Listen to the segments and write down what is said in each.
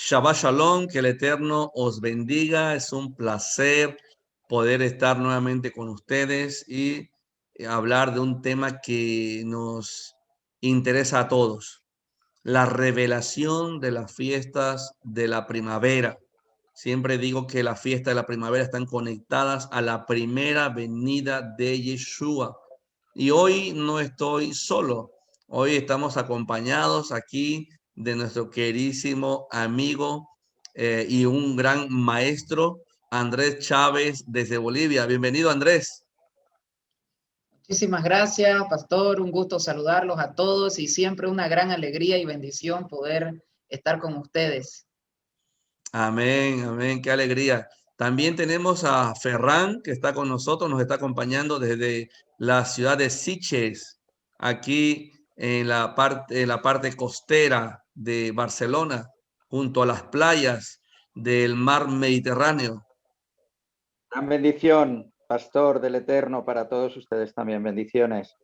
Shabbat Shalom, que el Eterno os bendiga. Es un placer poder estar nuevamente con ustedes y hablar de un tema que nos interesa a todos, la revelación de las fiestas de la primavera. Siempre digo que las fiestas de la primavera están conectadas a la primera venida de Yeshua. Y hoy no estoy solo. Hoy estamos acompañados aquí de nuestro queridísimo amigo y un gran maestro, Andrés Chávez, desde Bolivia. Bienvenido, Andrés. Muchísimas gracias, pastor. Un gusto saludarlos a todos y siempre una gran alegría y bendición poder estar con ustedes. Amén, amén, qué alegría. También tenemos a Ferran, que está con nosotros, nos está acompañando desde la ciudad de Sitges, aquí en la parte costera de Barcelona, junto a las playas del mar Mediterráneo. Gran bendición, pastor del Eterno, para todos ustedes también. Bendiciones.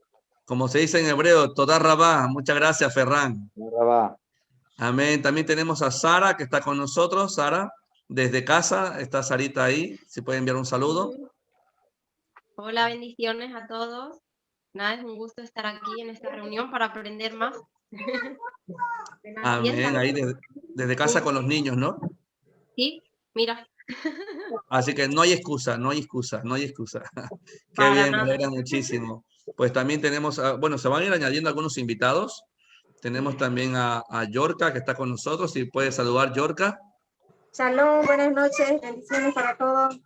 Como se dice en hebreo, Toda Rabá. Muchas gracias, Ferran. Rabá. Amén. También tenemos a Sara, que está con nosotros. Sara, desde casa, está Sarita ahí. Si puede enviar un saludo. Hola, bendiciones a todos. Nada, es un gusto estar aquí en esta reunión para aprender más. Amén, ahí desde casa con los niños, ¿no? Sí, mira. Así que no hay excusa, no hay excusa, no hay excusa. Qué Para bien, me nada. alegra muchísimo. Pues también tenemos, bueno, se van a ir añadiendo algunos invitados. Tenemos también a Yorka, que está con nosotros. Si puede saludar, Yorka. Shalom, buenas noches, bendiciones para todos.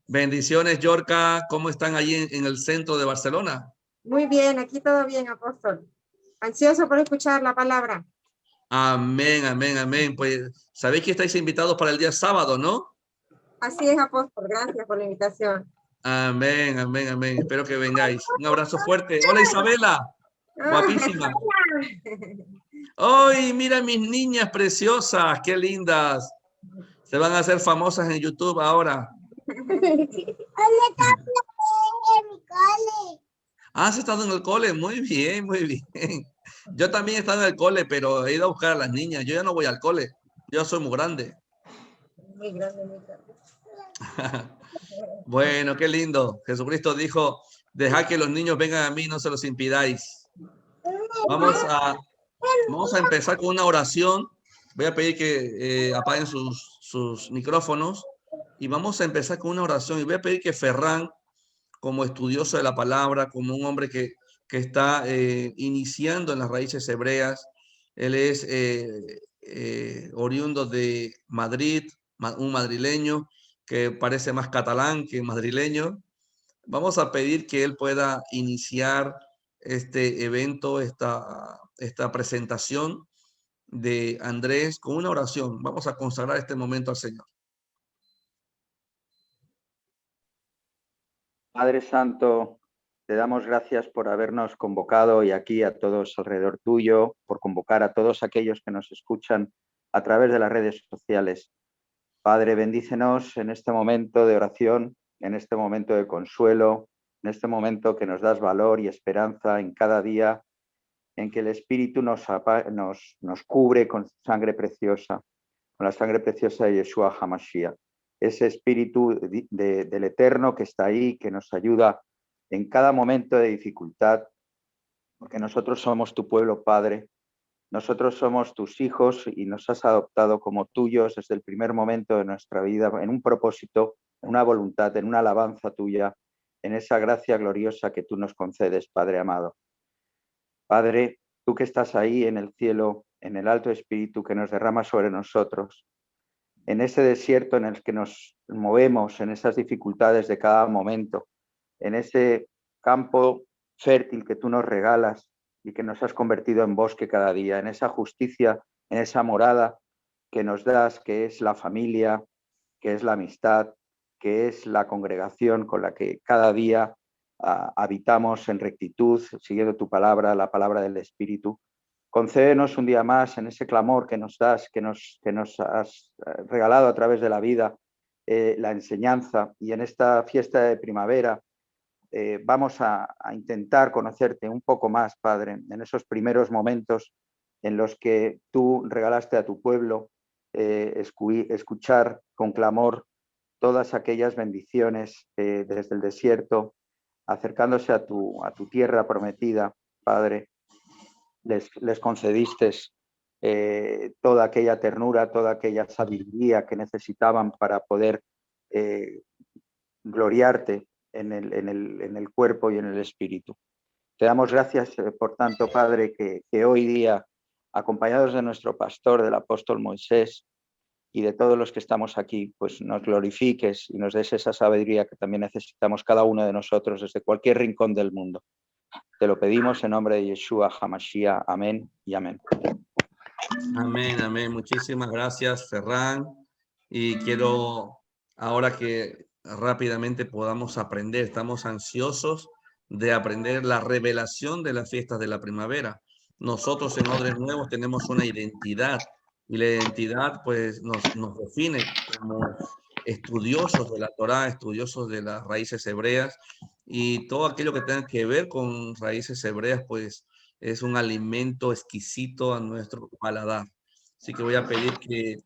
Bendiciones, Yorka. ¿Cómo están allí en el centro de Barcelona? Muy bien, aquí todo bien, apóstol. Ansioso por escuchar la palabra. Amén, amén, amén. Pues sabéis que estáis invitados para el día sábado, ¿no? Así es, apóstol, gracias por la invitación. Amén, amén, amén. Espero que vengáis. Un abrazo fuerte. Hola, Isabela. Guapísima. ¡Ay, mira mis niñas preciosas! ¡Qué lindas! Se van a hacer famosas en YouTube ahora. ¿Has estado en el cole? Muy bien, muy bien. Yo también he estado en el cole, pero he ido a buscar a las niñas. Yo ya no voy al cole. Yo soy muy grande. Muy grande, muy grande. Bueno, qué lindo. Jesucristo dijo, dejad que los niños vengan a mí, no se los impidáis. Vamos a empezar con una oración. Voy a pedir que apaguen sus micrófonos y vamos a empezar con una oración. Y voy a pedir que Ferran, como estudioso de la palabra, como un hombre que está iniciando en las raíces hebreas, él es oriundo de Madrid, un madrileño que parece más catalán que madrileño. Vamos a pedir que él pueda iniciar este evento, esta presentación de Andrés con una oración. Vamos a consagrar este momento al Señor. Padre Santo, te damos gracias por habernos convocado y aquí a todos alrededor tuyo, por convocar a todos aquellos que nos escuchan a través de las redes sociales. Padre, bendícenos en este momento de oración, en este momento de consuelo, en este momento que nos das valor y esperanza en cada día, en que el Espíritu nos cubre con sangre preciosa, con la sangre preciosa de Yeshua HaMashiach. Ese Espíritu del Eterno que está ahí, que nos ayuda en cada momento de dificultad, porque nosotros somos tu pueblo, Padre. Nosotros somos tus hijos y nos has adoptado como tuyos desde el primer momento de nuestra vida, en un propósito, en una voluntad, en una alabanza tuya, en esa gracia gloriosa que tú nos concedes, Padre amado. Padre, tú que estás ahí en el cielo, en el alto espíritu que nos derrama sobre nosotros, en ese desierto en el que nos movemos, en esas dificultades de cada momento, en ese campo fértil que tú nos regalas y que nos has convertido en bosque cada día, en esa justicia, en esa morada que nos das, que es la familia, que es la amistad, que es la congregación con la que cada día habitamos en rectitud, siguiendo tu palabra, la palabra del Espíritu. Concédenos un día más en ese clamor que nos das, que nos has regalado a través de la vida, la enseñanza, y en esta fiesta de primavera vamos a intentar conocerte un poco más, Padre, en esos primeros momentos en los que tú regalaste a tu pueblo escuchar con clamor todas aquellas bendiciones desde el desierto, acercándose a tu tierra prometida, Padre. Les concediste toda aquella ternura, toda aquella sabiduría que necesitaban para poder gloriarte en el cuerpo y en el espíritu. Te damos gracias, por tanto, Padre, que hoy día, acompañados de nuestro pastor, del apóstol Moisés, y de todos los que estamos aquí, pues nos glorifiques y nos des esa sabiduría que también necesitamos cada uno de nosotros desde cualquier rincón del mundo. Te lo pedimos en nombre de Yeshua HaMashiach. Amén y amén. Amén, amén. Muchísimas gracias, Ferran. Y quiero ahora que rápidamente podamos aprender, estamos ansiosos de aprender la revelación de las fiestas de la primavera. Nosotros en Odres Nuevos tenemos una identidad y la identidad pues nos define como estudiosos de la Torá, estudiosos de las raíces hebreas, y todo aquello que tenga que ver con raíces hebreas pues es un alimento exquisito a nuestro paladar. Así que voy a pedir que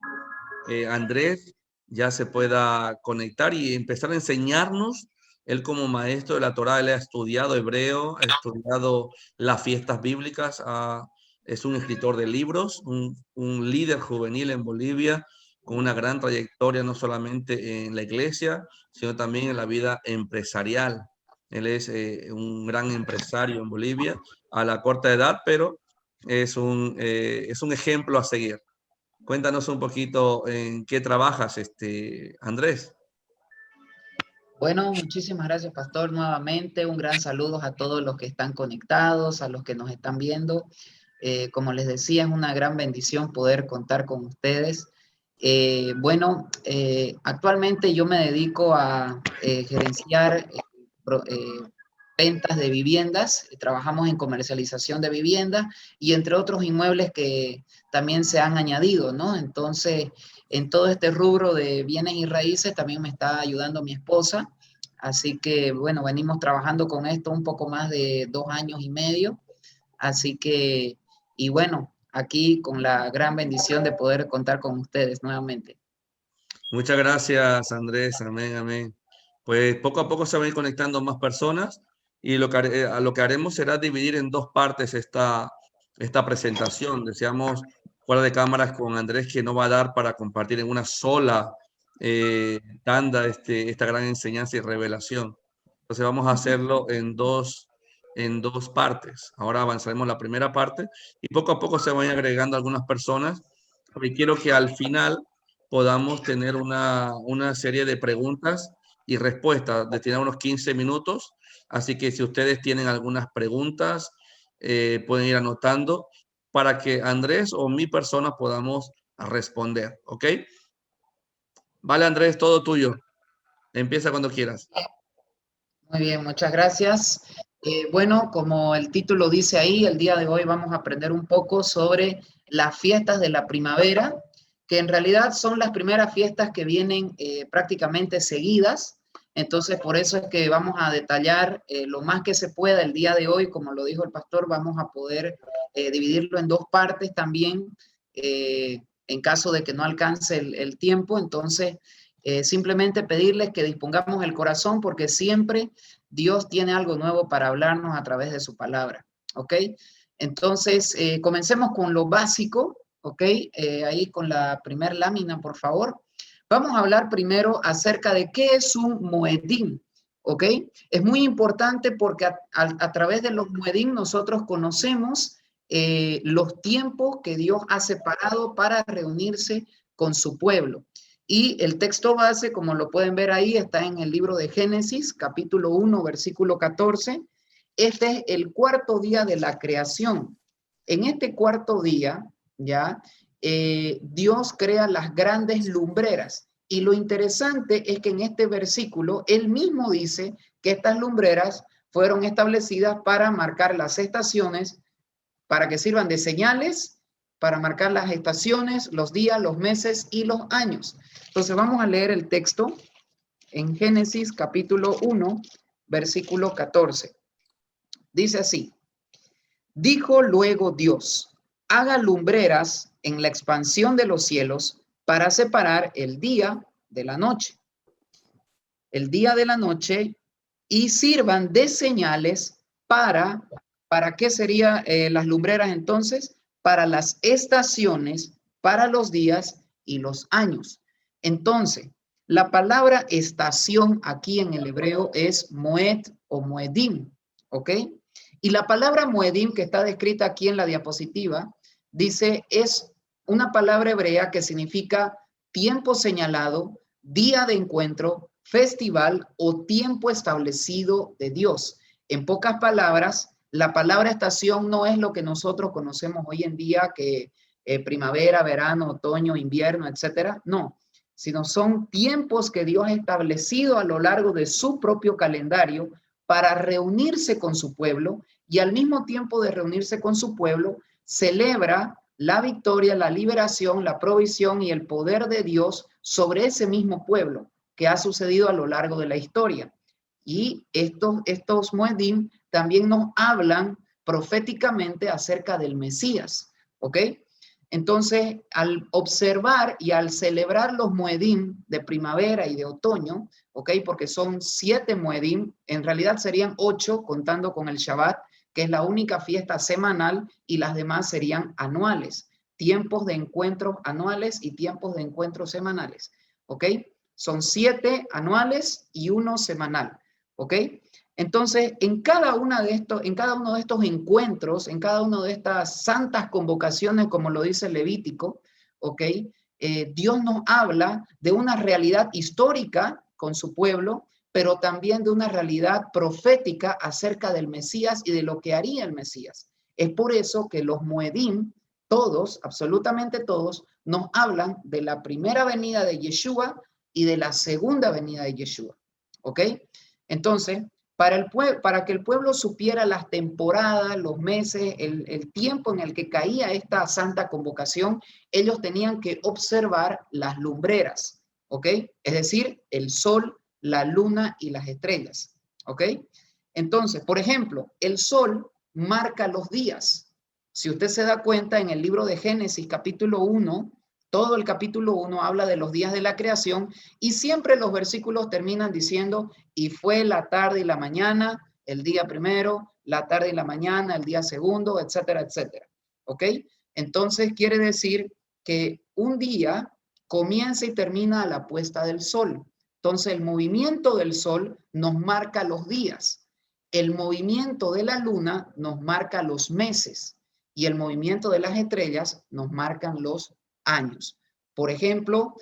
Andrés ya se pueda conectar y empezar a enseñarnos. Él como maestro de la Torá, él ha estudiado hebreo, ha estudiado las fiestas bíblicas, es un escritor de libros, un líder juvenil en Bolivia, con una gran trayectoria no solamente en la iglesia, sino también en la vida empresarial. Él es un gran empresario en Bolivia a la corta edad, pero es un ejemplo a seguir. Cuéntanos un poquito en qué trabajas, Andrés. Bueno, muchísimas gracias, pastor, nuevamente. Un gran saludo a todos los que están conectados, a los que nos están viendo. Como les decía, es una gran bendición poder contar con ustedes. Actualmente yo me dedico a gerenciar ventas de viviendas. Trabajamos en comercialización de viviendas y entre otros inmuebles que también se han añadido, ¿no? Entonces, en todo este rubro de bienes y raíces también me está ayudando mi esposa. Así que, bueno, venimos trabajando con esto un poco más de 2 años y medio. Así que, y bueno, aquí con la gran bendición de poder contar con ustedes nuevamente. Muchas gracias, Andrés. Amén, amén. Pues poco a poco se van a ir conectando más personas y lo que haremos será dividir en dos partes esta presentación. Deseamos fuera de cámaras con Andrés que no va a dar para compartir en una sola tanda esta gran enseñanza y revelación. Entonces vamos a hacerlo en dos partes. Ahora avanzaremos la primera parte y poco a poco se van agregando algunas personas. Porque quiero que al final podamos tener una serie de preguntas y respuestas, destinar unos 15 minutos. Así que si ustedes tienen algunas preguntas, pueden ir anotando para que Andrés o mi persona podamos responder, ¿ok? Vale, Andrés, todo tuyo. Empieza cuando quieras. Muy bien, muchas gracias. Bueno, como el título dice ahí, el día de hoy vamos a aprender un poco sobre las fiestas de la primavera, que en realidad son las primeras fiestas que vienen prácticamente seguidas. Entonces, por eso es que vamos a detallar lo más que se pueda el día de hoy. Como lo dijo el pastor, vamos a poder dividirlo en dos partes también, en caso de que no alcance el tiempo. Entonces, simplemente pedirles que dispongamos el corazón porque siempre Dios tiene algo nuevo para hablarnos a través de su palabra, ¿ok? Entonces, comencemos con lo básico, ¿ok? Ahí con la primera lámina, por favor. Vamos a hablar primero acerca de qué es un Moedim, ¿ok? Es muy importante porque a través de los Moedim nosotros conocemos los tiempos que Dios ha separado para reunirse con su pueblo. Y el texto base, como lo pueden ver ahí, está en el libro de Génesis, capítulo 1, versículo 14. Este es el cuarto día de la creación. En este cuarto día, ya, Dios crea las grandes lumbreras. Y lo interesante es que en este versículo, él mismo dice que estas lumbreras fueron establecidas para marcar las estaciones, para que sirvan de señales, para marcar las estaciones, los días, los meses y los años. Entonces vamos a leer el texto en Génesis capítulo 1, versículo 14. Dice así: dijo luego Dios, haga lumbreras en la expansión de los cielos para separar el día de la noche. El día de la noche, y sirvan de señales ¿para qué serían las lumbreras entonces? Para las estaciones, para los días y los años. Entonces, la palabra estación aquí en el hebreo es moed o moedim, ¿ok? Y la palabra moedim que está descrita aquí en la diapositiva, dice, es una palabra hebrea que significa tiempo señalado, día de encuentro, festival o tiempo establecido de Dios. En pocas palabras, la palabra estación no es lo que nosotros conocemos hoy en día, que primavera, verano, otoño, invierno, etcétera. No, sino son tiempos que Dios ha establecido a lo largo de su propio calendario para reunirse con su pueblo, y al mismo tiempo de reunirse con su pueblo, celebra la victoria, la liberación, la provisión y el poder de Dios sobre ese mismo pueblo que ha sucedido a lo largo de la historia. Y estos Moedim también nos hablan proféticamente acerca del Mesías, ¿ok? Entonces, al observar y al celebrar los Moedim de primavera y de otoño, ¿ok? Porque son 7 Moedim, en realidad serían 8 contando con el Shabbat, que es la única fiesta semanal, y las demás serían anuales, tiempos de encuentros anuales y tiempos de encuentros semanales, ¿ok? Son 7 anuales y 1 semanal, ¿ok? Entonces, en cada uno de estos encuentros, en cada una de estas santas convocaciones, como lo dice el Levítico, ¿ok? Dios nos habla de una realidad histórica con su pueblo, pero también de una realidad profética acerca del Mesías y de lo que haría el Mesías. Es por eso que los Moedim, todos, absolutamente todos, nos hablan de la primera venida de Yeshua y de la segunda venida de Yeshua, ¿ok? Entonces, para que el pueblo supiera las temporadas, los meses, el tiempo en el que caía esta santa convocación, ellos tenían que observar las lumbreras, ¿ok? Es decir, el sol, la luna y las estrellas, ¿ok? Entonces, por ejemplo, el sol marca los días. Si usted se da cuenta, en el libro de Génesis, capítulo 1, todo el capítulo 1 habla de los días de la creación, y siempre los versículos terminan diciendo, y fue la tarde y la mañana, el día primero, la tarde y la mañana, el día segundo, etcétera, etcétera. ¿Ok? Entonces quiere decir que un día comienza y termina a la puesta del sol. Entonces el movimiento del sol nos marca los días. El movimiento de la luna nos marca los meses. Y el movimiento de las estrellas nos marcan los años. Por ejemplo,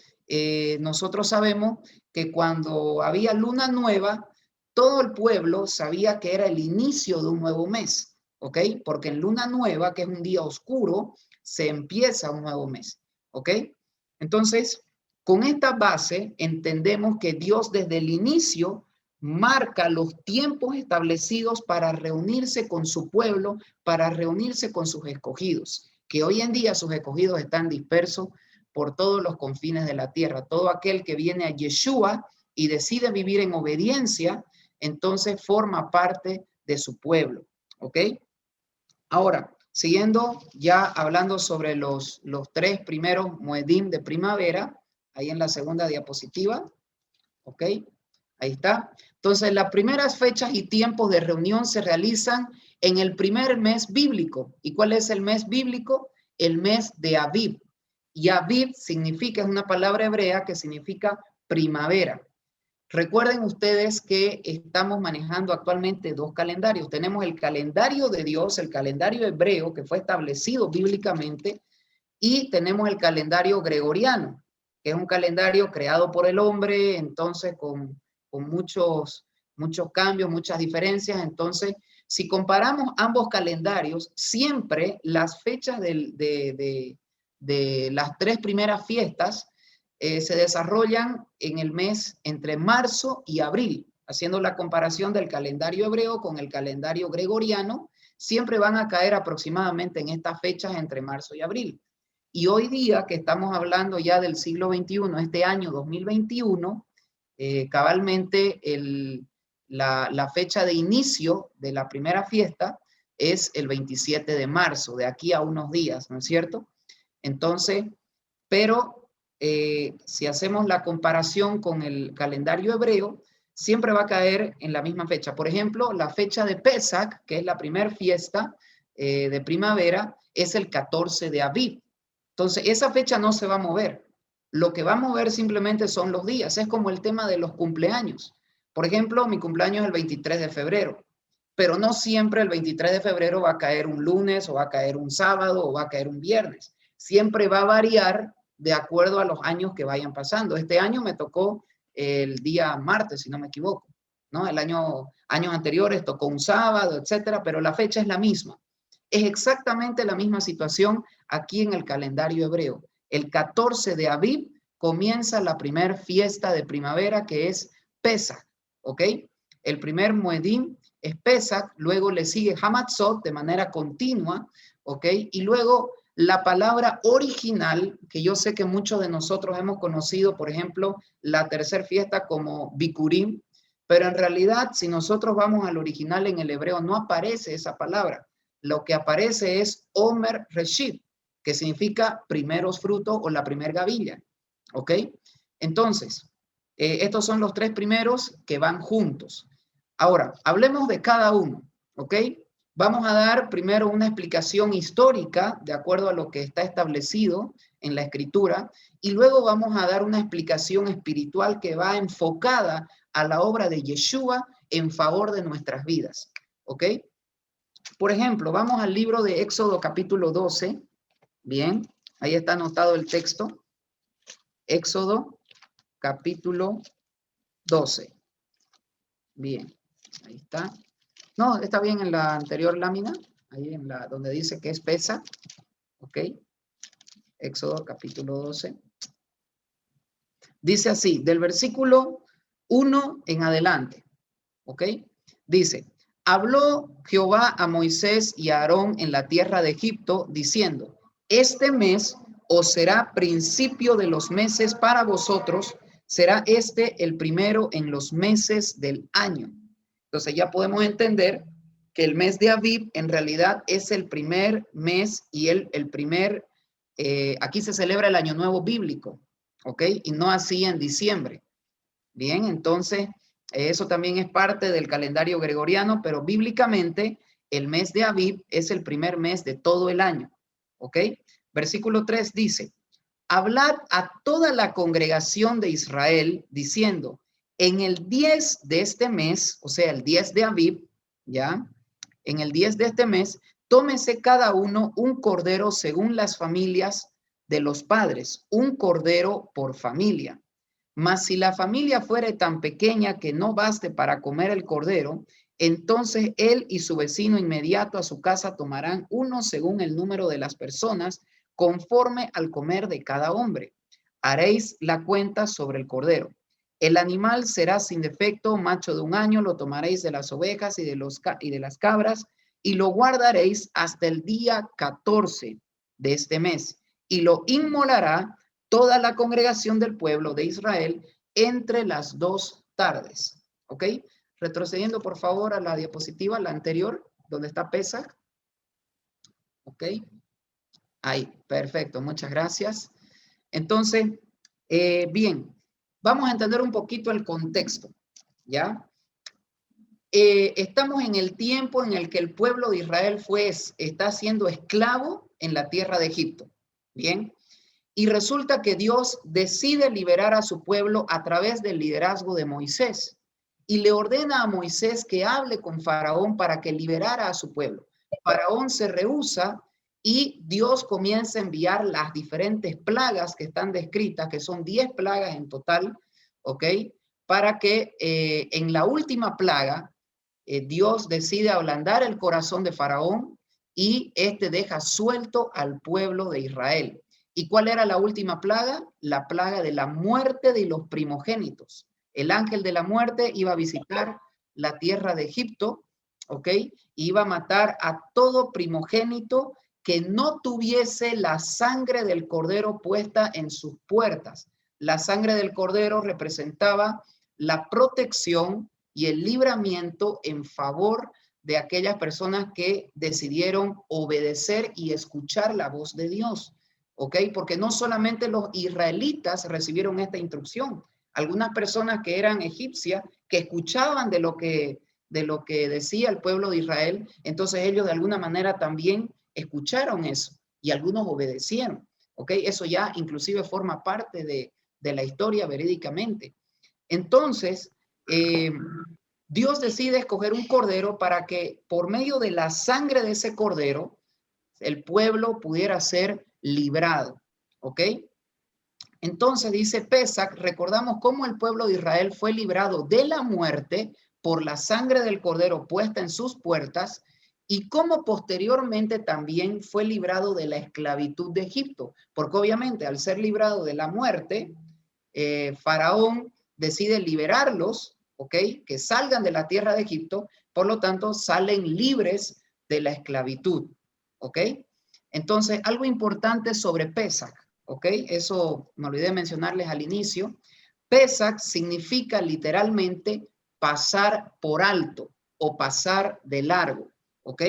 nosotros sabemos que cuando había luna nueva, todo el pueblo sabía que era el inicio de un nuevo mes, ¿ok? Porque en luna nueva, que es un día oscuro, se empieza un nuevo mes, ¿ok? Entonces, con esta base entendemos que Dios desde el inicio marca los tiempos establecidos para reunirse con su pueblo, para reunirse con sus escogidos, que hoy en día sus escogidos están dispersos por todos los confines de la tierra. Todo aquel que viene a Yeshua y decide vivir en obediencia, entonces forma parte de su pueblo, ¿ok? Ahora, siguiendo ya hablando sobre los 3 primeros Moedim de primavera, ahí en la segunda diapositiva, ¿ok? Ahí está. Entonces, las primeras fechas y tiempos de reunión se realizan en el primer mes bíblico. ¿Y cuál es el mes bíblico? El mes de Aviv. Y Aviv significa, es una palabra hebrea que significa primavera. Recuerden ustedes que estamos manejando actualmente 2 calendarios. Tenemos el calendario de Dios, el calendario hebreo que fue establecido bíblicamente, y tenemos el calendario gregoriano, que es un calendario creado por el hombre, entonces con muchos cambios, muchas diferencias. Entonces, si comparamos ambos calendarios, siempre las fechas de las 3 primeras fiestas se desarrollan en el mes entre marzo y abril, haciendo la comparación del calendario hebreo con el calendario gregoriano, siempre van a caer aproximadamente en estas fechas entre marzo y abril. Y hoy día, que estamos hablando ya del siglo XXI, este año 2021, cabalmente la fecha de inicio de la primera fiesta es el 27 de marzo, de aquí a unos días, ¿no es cierto? Entonces, pero si hacemos la comparación con el calendario hebreo, siempre va a caer en la misma fecha. Por ejemplo, la fecha de Pesach, que es la primera fiesta de primavera, es el 14 de Aviv. Entonces, esa fecha no se va a mover. Lo que va a mover simplemente son los días. Es como el tema de los cumpleaños. Por ejemplo, mi cumpleaños es el 23 de febrero, pero no siempre el 23 de febrero va a caer un lunes o va a caer un sábado o va a caer un viernes. Siempre va a variar de acuerdo a los años que vayan pasando. Este año me tocó el día martes, si no me equivoco, ¿no? Años anteriores tocó un sábado, etcétera, pero la fecha es la misma. Es exactamente la misma situación aquí en el calendario hebreo. El 14 de Aviv comienza la primera fiesta de primavera, que es Pesach, ¿ok? El primer Moedim es Pesach, luego le sigue Hamatzot de manera continua, ¿ok? Y luego la palabra original, que yo sé que muchos de nosotros hemos conocido, por ejemplo, la tercera fiesta como Bikurim, pero en realidad, si nosotros vamos al original en el hebreo, no aparece esa palabra. Lo que aparece es Omer Reshit, que significa primeros frutos o la primer gavilla, ¿ok? Entonces, estos son los tres primeros que van juntos. Ahora, hablemos de cada uno, ¿ok? Vamos a dar primero una explicación histórica de acuerdo a lo que está establecido en la escritura y luego vamos a dar una explicación espiritual que va enfocada a la obra de Yeshua en favor de nuestras vidas, ¿ok? Por ejemplo, vamos al libro de Éxodo capítulo 12. Bien, ahí está anotado el texto. Éxodo capítulo 12. Bien, ahí está. No, está bien en la anterior lámina, ahí en la donde dice que es Pesach. Ok. Éxodo capítulo 12. Dice así, del versículo 1 en adelante. Ok. Dice, habló Jehová a Moisés y a Aarón en la tierra de Egipto, diciendo, este mes os será principio de los meses para vosotros, será este el primero en los meses del año. Entonces ya podemos entender que el mes de Aviv en realidad es el primer mes y aquí se celebra el Año Nuevo bíblico, ¿ok? Y no así en diciembre. Bien, entonces eso también es parte del calendario gregoriano, pero bíblicamente el mes de Aviv es el primer mes de todo el año, ¿ok? Versículo 3 dice, hablad a toda la congregación de Israel diciendo, en el 10 de este mes, o sea, el 10 de Aviv, ¿ya? En el 10 de este mes, tómese cada uno un cordero según las familias de los padres, un cordero por familia. Mas si la familia fuere tan pequeña que no baste para comer el cordero, entonces él y su vecino inmediato a su casa tomarán uno según el número de las personas, conforme al comer de cada hombre. Haréis la cuenta sobre el cordero. El animal será sin defecto, macho de 1 año, lo tomaréis de las ovejas y de las cabras, y lo guardaréis hasta el día 14 de este mes, y lo inmolará toda la congregación del pueblo de Israel entre las 2 tardes. ¿Ok? Retrocediendo, por favor, a la diapositiva, la anterior, donde está Pesach. ¿Ok? Ahí, perfecto, muchas gracias. Entonces, bien, vamos a entender un poquito el contexto, ¿ya? Estamos en el tiempo en el que el pueblo de Israel está siendo esclavo en la tierra de Egipto, ¿bien? Y resulta que Dios decide liberar a su pueblo a través del liderazgo de Moisés y le ordena a Moisés que hable con Faraón para que liberara a su pueblo. Faraón se rehúsa y Dios comienza a enviar las diferentes plagas que están descritas, que son 10 plagas en total, ¿ok? Para que en la última plaga, Dios decide ablandar el corazón de Faraón y este deja suelto al pueblo de Israel. ¿Y cuál era la última plaga? La plaga de la muerte de los primogénitos. El ángel de la muerte iba a visitar la tierra de Egipto, ¿ok? Iba a matar a todo primogénito que no tuviese la sangre del cordero puesta en sus puertas. La sangre del cordero representaba la protección y el libramiento en favor de aquellas personas que decidieron obedecer y escuchar la voz de Dios. ¿ok? Porque no solamente los israelitas recibieron esta instrucción. Algunas personas que eran egipcias, que escuchaban de lo que decía el pueblo de Israel, entonces ellos de alguna manera también escucharon eso y algunos obedecieron, ¿ok? Eso ya inclusive forma parte de la historia verídicamente. Entonces, Dios decide escoger un cordero para que por medio de la sangre de ese cordero, el pueblo pudiera ser librado, ¿ok? Entonces dice Pesach, recordamos cómo el pueblo de Israel fue librado de la muerte por la sangre del cordero puesta en sus puertas y cómo posteriormente también fue librado de la esclavitud de Egipto, porque obviamente al ser librado de la muerte, Faraón decide liberarlos, ¿ok? Que salgan de la tierra de Egipto, por lo tanto salen libres de la esclavitud, ¿ok? Entonces, algo importante sobre Pesach, ¿ok? Eso me olvidé mencionarles al inicio. Pesach significa literalmente pasar por alto o pasar de largo, ¿ok?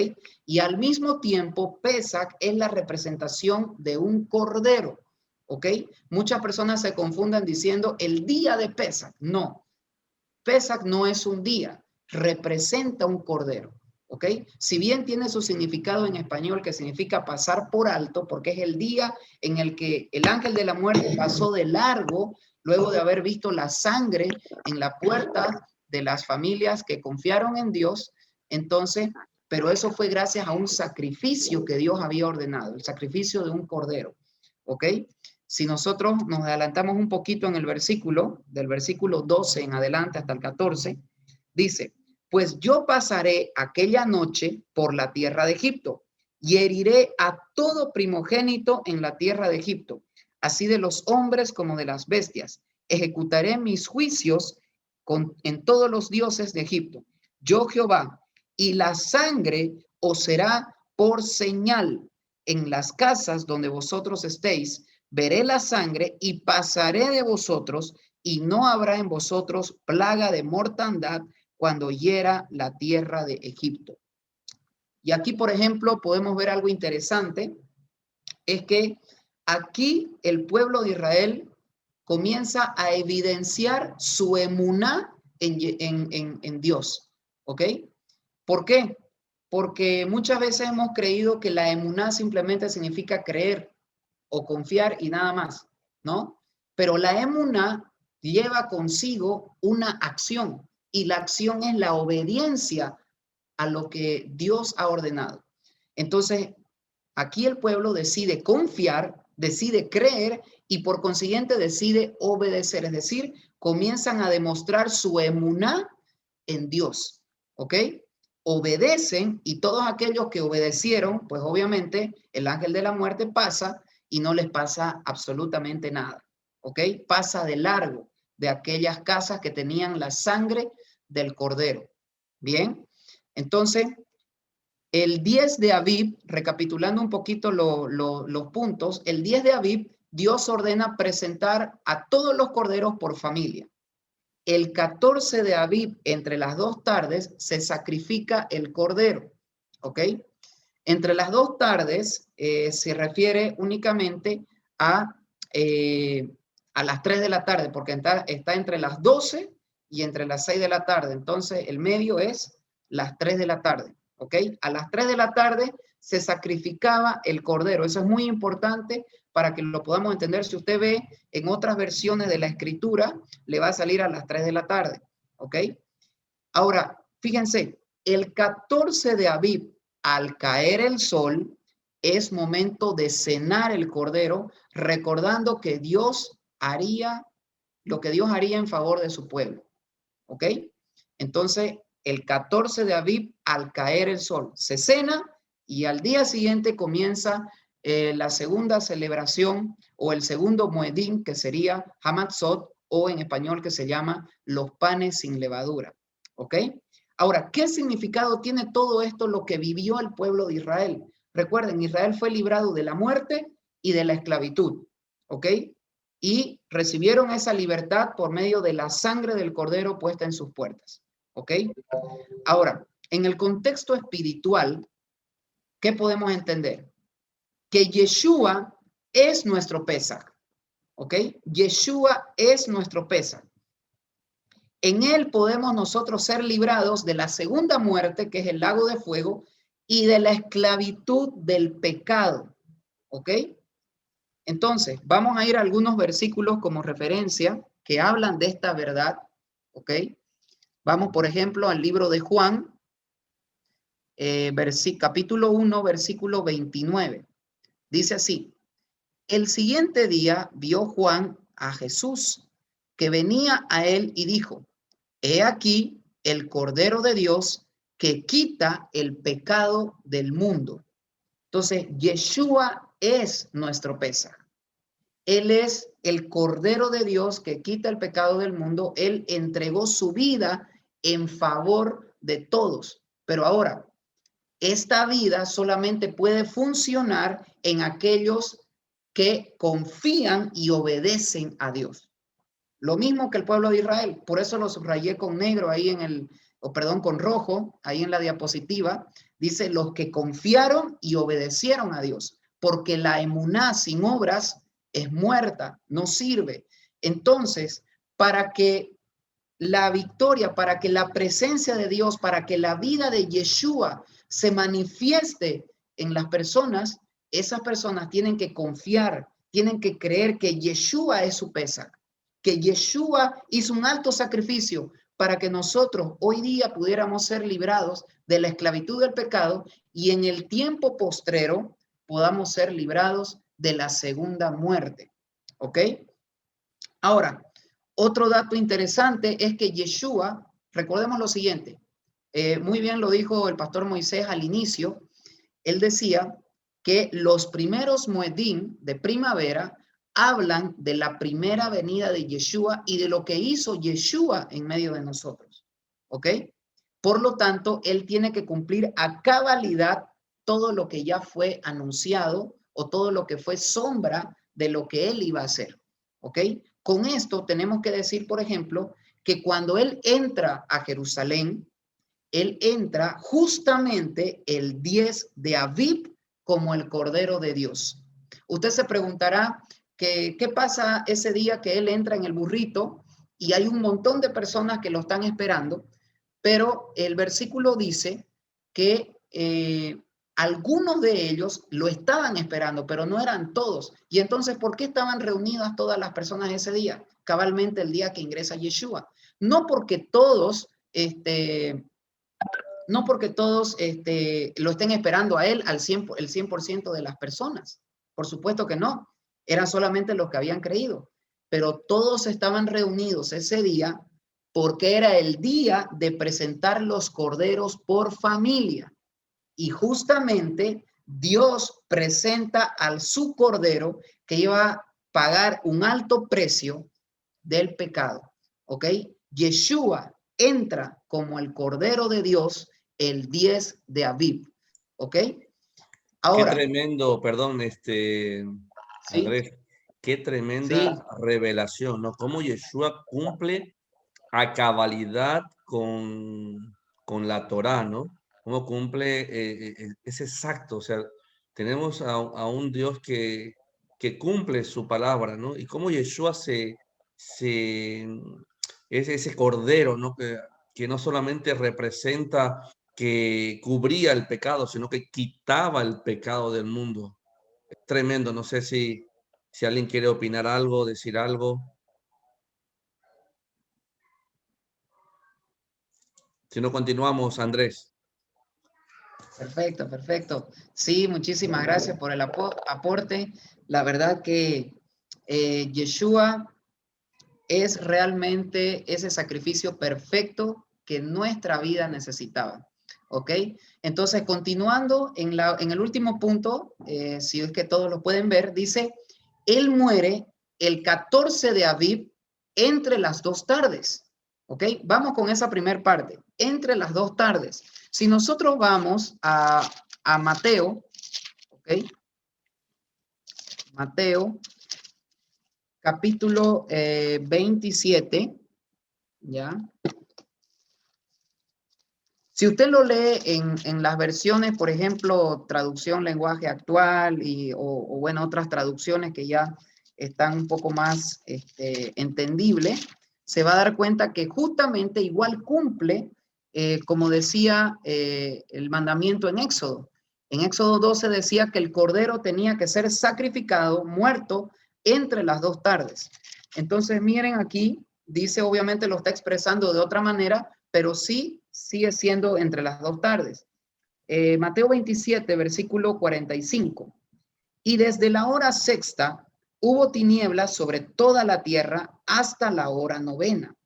Y al mismo tiempo, Pesach es la representación de un cordero, ¿ok? Muchas personas se confunden diciendo el día de Pesach. No, Pesach no es un día, representa un cordero, ¿ok? Si bien tiene su significado en español que significa pasar por alto, porque es el día en el que el ángel de la muerte pasó de largo luego de haber visto la sangre en la puerta de las familias que confiaron en Dios, entonces, pero eso fue gracias a un sacrificio que Dios había ordenado, el sacrificio de un cordero, ¿ok? Si nosotros nos adelantamos un poquito en el versículo, del versículo 12 en adelante hasta el 14, dice, pues yo pasaré aquella noche por la tierra de Egipto y heriré a todo primogénito en la tierra de Egipto, así de los hombres como de las bestias. Ejecutaré mis juicios en todos los dioses de Egipto. Yo Jehová, y la sangre os será por señal en las casas donde vosotros estéis. Veré la sangre y pasaré de vosotros, y no habrá en vosotros plaga de mortandad cuando hiera la tierra de Egipto. Y aquí, por ejemplo, podemos ver algo interesante, es que aquí el pueblo de Israel comienza a evidenciar su emuná en Dios, ¿ok? ¿Por qué? Porque muchas veces hemos creído que la emuná simplemente significa creer o confiar y nada más, ¿no? Pero la emuná lleva consigo una acción y la acción es la obediencia a lo que Dios ha ordenado. Entonces, aquí el pueblo decide confiar, decide creer y por consiguiente decide obedecer, es decir, comienzan a demostrar su emuná en Dios, ¿ok? Obedecen y todos aquellos que obedecieron, pues obviamente el ángel de la muerte pasa y no les pasa absolutamente nada, ¿ok? Pasa de largo de aquellas casas que tenían la sangre del cordero. Bien, entonces el 10 de Abib, recapitulando un poquito los puntos, el 10 de Abib, Dios ordena presentar a todos los corderos por familia. El 14 de Abib, entre las 2 tardes, se sacrifica el cordero, ¿ok? Entre las 2 tardes se refiere únicamente a las 3 de la tarde, porque está entre las 12 y entre las 6 de la tarde. Entonces, el medio es las 3 de la tarde, ¿ok? A las 3 de la tarde se sacrificaba el cordero. Eso es muy importante para que lo podamos entender. Si usted ve en otras versiones de la escritura, le va a salir a las 3 de la tarde, ¿ok? Ahora, fíjense, el 14 de Abib, al caer el sol, es momento de cenar el cordero, recordando que Dios haría lo que Dios haría en favor de su pueblo, ¿ok? Entonces, el 14 de Abib, al caer el sol, se cena y al día siguiente comienza la segunda celebración o el segundo Moedín, que sería Hamatzot, o en español que se llama los panes sin levadura, ¿ok? Ahora, ¿qué significado tiene todo esto lo que vivió el pueblo de Israel? Recuerden, Israel fue librado de la muerte y de la esclavitud, ¿ok? Y recibieron esa libertad por medio de la sangre del cordero puesta en sus puertas, ¿ok? Ahora, en el contexto espiritual, ¿qué podemos entender? Que Yeshua es nuestro Pesaj, ¿ok? Yeshua es nuestro Pesaj. En él podemos nosotros ser librados de la segunda muerte, que es el lago de fuego, y de la esclavitud del pecado, ¿ok? Entonces, vamos a ir a algunos versículos como referencia que hablan de esta verdad, ¿ok? Vamos, por ejemplo, al libro de Juan, capítulo 1, versículo 29. Dice así: el siguiente día vio Juan a Jesús, que venía a él y dijo: he aquí el Cordero de Dios que quita el pecado del mundo. Entonces, Yeshua es nuestro Pesaj. Él es el Cordero de Dios que quita el pecado del mundo. Él entregó su vida en favor de todos. Pero ahora, esta vida solamente puede funcionar en aquellos que confían y obedecen a Dios. Lo mismo que el pueblo de Israel. Por eso lo subrayé con negro ahí con rojo, ahí en la diapositiva. Dice: los que confiaron y obedecieron a Dios. Porque la emuná sin obras es muerta, no sirve. Entonces, para que la victoria, para que la presencia de Dios, para que la vida de Yeshua se manifieste en las personas, esas personas tienen que confiar, tienen que creer que Yeshua es su Pesaj, que Yeshua hizo un alto sacrificio para que nosotros hoy día pudiéramos ser librados de la esclavitud del pecado y en el tiempo postrero podamos ser librados de la segunda muerte. ¿Ok? Ahora, otro dato interesante es que Yeshua, recordemos lo siguiente, muy bien lo dijo el pastor Moisés al inicio. Él decía que los primeros mueddin de primavera hablan de la primera venida de Yeshua y de lo que hizo Yeshua en medio de nosotros. ¿Ok? Por lo tanto, él tiene que cumplir a cabalidad todo lo que ya fue anunciado o todo lo que fue sombra de lo que él iba a hacer. ¿Ok? Con esto tenemos que decir, por ejemplo, que cuando él entra a Jerusalén, él entra justamente el 10 de Aviv como el Cordero de Dios. Usted se preguntará que, ¿qué pasa ese día que él entra en el burrito y hay un montón de personas que lo están esperando? Pero el versículo dice que algunos de ellos lo estaban esperando, pero no eran todos. Y entonces, ¿por qué estaban reunidas todas las personas ese día? Cabalmente el día que ingresa Yeshua. No porque todos lo estén esperando a él el 100% de las personas. Por supuesto que no. Eran solamente los que habían creído. Pero todos estaban reunidos ese día porque era el día de presentar los corderos por familia. Y justamente Dios presenta al su cordero que iba a pagar un alto precio del pecado. ¿Ok? Yeshua entra como el Cordero de Dios el 10 de Aviv. ¿Ok? Ahora. Qué tremendo, perdón, ¿sí? Andrés, qué tremenda Sí. revelación, ¿no? Cómo Yeshua cumple a cabalidad con la Torá, ¿no? Cómo cumple, es exacto, o sea, tenemos a un Dios que cumple su palabra, ¿no? Y cómo Yeshua es ese cordero, ¿no? Que no solamente representa que cubría el pecado, sino que quitaba el pecado del mundo. Es tremendo, no sé si alguien quiere opinar algo, decir algo. Si no, continuamos, Andrés. Perfecto, perfecto. Sí, muchísimas gracias por el aporte. La verdad que Yeshua es realmente ese sacrificio perfecto que nuestra vida necesitaba. ¿Ok? Entonces, continuando en el último punto, si es que todos lo pueden ver, dice, él muere el 14 de Aviv entre las 2 tardes. ¿Ok? Vamos con esa primera parte, entre las 2 tardes. Si nosotros vamos a Mateo, ¿ok? Mateo, capítulo 27, ¿ya? Si usted lo lee en las versiones, por ejemplo, traducción lenguaje actual o bueno, otras traducciones que ya están un poco más entendibles, se va a dar cuenta que justamente igual cumple, como decía el mandamiento en Éxodo. En Éxodo 12 decía que el cordero tenía que ser sacrificado, muerto, entre las 2 tardes. Entonces, miren aquí, dice, obviamente lo está expresando de otra manera, pero sí sigue siendo entre las 2 tardes. Mateo 27, versículo 45. Y desde la hora sexta hubo tinieblas sobre toda la tierra hasta la hora novena.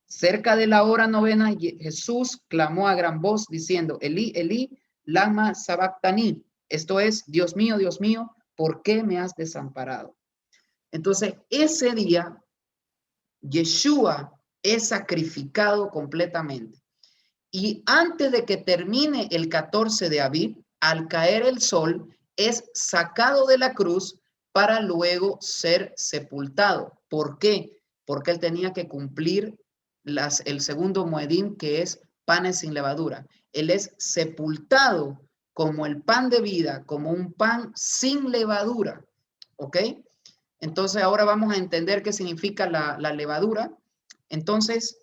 Cerca de la hora novena, Jesús clamó a gran voz diciendo, Elí, Elí, lama sabactani. Esto es, Dios mío, ¿por qué me has desamparado? Entonces, ese día, Yeshua es sacrificado completamente. Y antes de que termine el 14 de Aviv, al caer el sol, es sacado de la cruz para luego ser sepultado. ¿Por qué? Porque él tenía que cumplir el segundo moedín, que es panes sin levadura. Él es sepultado como el pan de vida, como un pan sin levadura. ¿Ok? Entonces ahora vamos a entender qué significa la levadura. Entonces,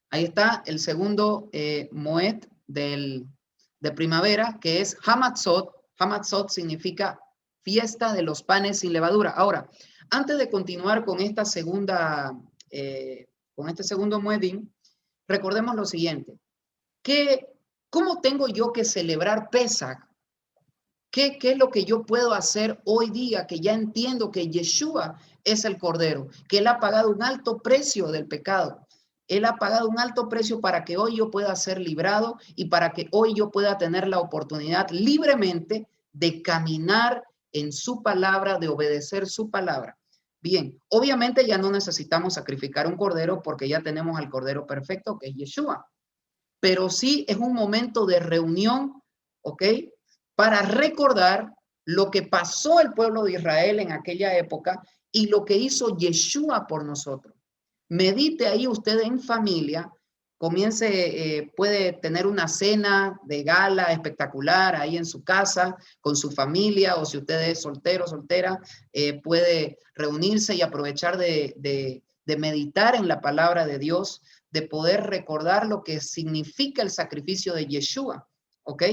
ahí está el segundo moed de primavera, que es Hamatzot. Hamatzot significa fiesta de los panes sin levadura. Ahora, antes de continuar con esta segunda, con este segundo moedín, recordemos lo siguiente. ¿Cómo tengo yo que celebrar Pesach? ¿Qué es lo que yo puedo hacer hoy día que ya entiendo que Yeshua es el Cordero, que Él ha pagado un alto precio del pecado? Él ha pagado un alto precio para que hoy yo pueda ser librado y para que hoy yo pueda tener la oportunidad libremente de caminar en su palabra, de obedecer su palabra. Bien, obviamente ya no necesitamos sacrificar un cordero porque ya tenemos al Cordero perfecto, que es Yeshua. Pero sí es un momento de reunión, ¿ok? Para recordar lo que pasó el pueblo de Israel en aquella época y lo que hizo Yeshua por nosotros. Medite ahí usted en familia, comience, puede tener una cena de gala espectacular ahí en su casa, con su familia, o si usted es soltero, soltera, puede reunirse y aprovechar de meditar en la palabra de Dios, de poder recordar lo que significa el sacrificio de Yeshua, ¿ok?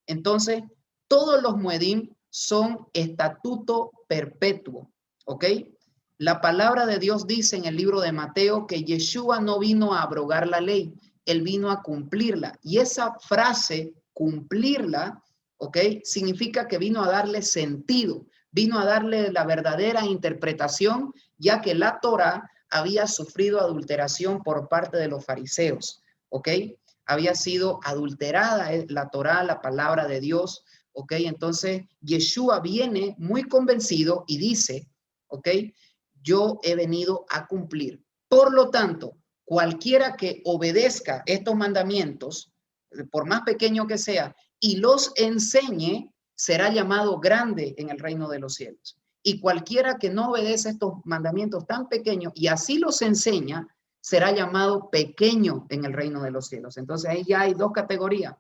Entonces, todos los muedim son estatuto perpetuo, ¿ok? La palabra de Dios dice en el libro de Mateo que Yeshua no vino a abrogar la ley, él vino a cumplirla. Y esa frase, cumplirla, ¿ok? Significa que vino a darle sentido, vino a darle la verdadera interpretación, ya que la Torá había sufrido adulteración por parte de los fariseos, ¿ok? Había sido adulterada la Torá, la palabra de Dios, ¿ok? Entonces, Yeshua viene muy convencido y dice, ¿ok? Yo he venido a cumplir. Por lo tanto, cualquiera que obedezca estos mandamientos, por más pequeño que sea, y los enseñe, será llamado grande en el reino de los cielos. Y cualquiera que no obedece estos mandamientos tan pequeños y así los enseña, será llamado pequeño en el reino de los cielos. Entonces ahí ya hay 2 categorías,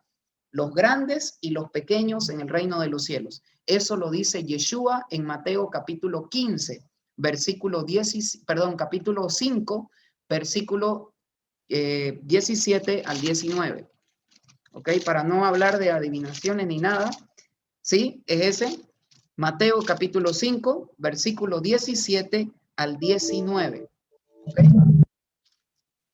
los grandes y los pequeños en el reino de los cielos. Eso lo dice Yeshua en Mateo capítulo 15. Capítulo 5, versículo 17 al 19. ¿Ok? Para no hablar de adivinaciones ni nada. ¿Sí? Es ese. Mateo capítulo 5, versículo 17 al 19. ¿Ok?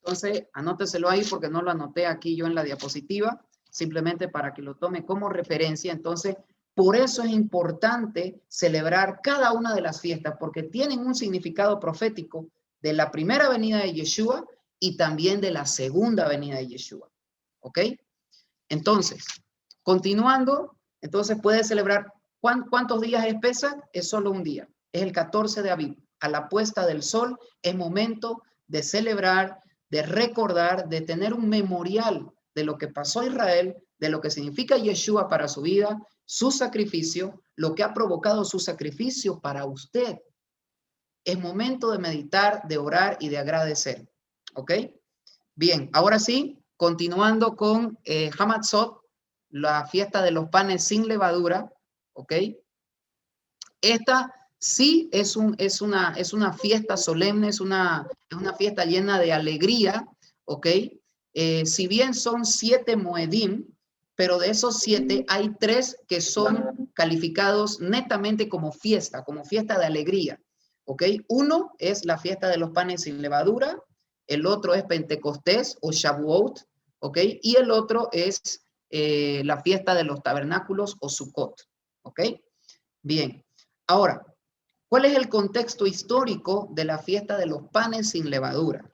Entonces, anóteselo ahí porque no lo anoté aquí yo en la diapositiva, simplemente para que lo tome como referencia. Entonces, por eso es importante celebrar cada una de las fiestas, porque tienen un significado profético de la primera venida de Yeshua y también de la segunda venida de Yeshua. ¿Ok? Entonces, continuando, entonces puede celebrar, ¿cuántos días es Pesach? Es solo un día, es el 14 de Aviv. A la puesta del sol es momento de celebrar, de recordar, de tener un memorial de lo que pasó Israel, de lo que significa Yeshua para su vida, su sacrificio, lo que ha provocado su sacrificio para usted. Es momento de meditar, de orar y de agradecer. ¿Ok? Bien, ahora sí, continuando con Hamatzot, la fiesta de los panes sin levadura, ¿ok? Esta sí es una fiesta solemne, es una fiesta llena de alegría, ¿ok? Si bien son 7 Moedim, pero de esos 7 hay 3 que son calificados netamente como fiesta de alegría, ¿ok? Uno es la fiesta de los panes sin levadura, el otro es Pentecostés o Shavuot, ¿ok? Y el otro es la fiesta de los tabernáculos o Sukkot, ¿ok? Bien, ahora, ¿cuál es el contexto histórico de la fiesta de los panes sin levadura?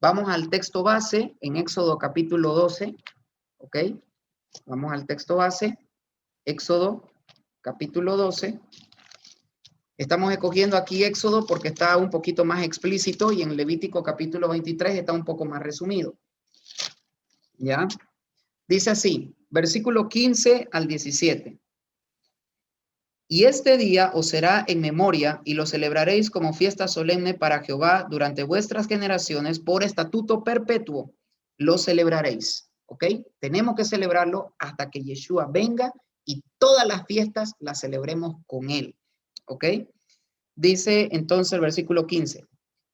Vamos al texto base en Éxodo capítulo 12, ¿ok? Vamos al texto base, Éxodo capítulo 12. Estamos escogiendo aquí Éxodo porque está un poquito más explícito y en Levítico capítulo 23 está un poco más resumido. ¿Ya? Dice así, versículo 15 al 17. Y este día os será en memoria y lo celebraréis como fiesta solemne para Jehová durante vuestras generaciones por estatuto perpetuo. Lo celebraréis, ¿ok? Tenemos que celebrarlo hasta que Yeshua venga y todas las fiestas las celebremos con él, ¿ok? Dice entonces el versículo 15,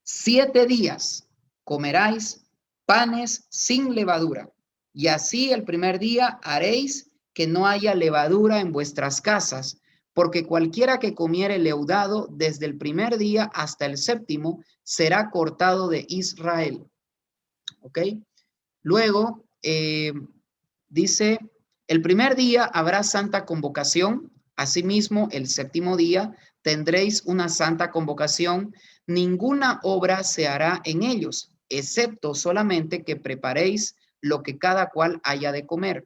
7 días comeráis panes sin levadura, y así el primer día haréis que no haya levadura en vuestras casas, porque cualquiera que comiere leudado desde el primer día hasta el séptimo será cortado de Israel. ¿Ok? Luego dice, el primer día habrá santa convocación, asimismo el séptimo día tendréis una santa convocación, ninguna obra se hará en ellos, excepto solamente que preparéis lo que cada cual haya de comer.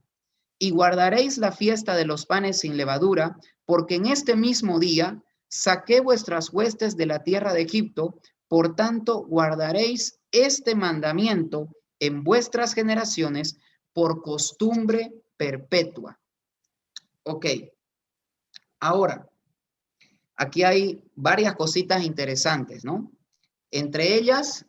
Y guardaréis la fiesta de los panes sin levadura, porque en este mismo día saqué vuestras huestes de la tierra de Egipto, por tanto guardaréis este mandamiento en vuestras generaciones por costumbre perpetua. Ok, ahora, aquí hay varias cositas interesantes, ¿no? Entre ellas,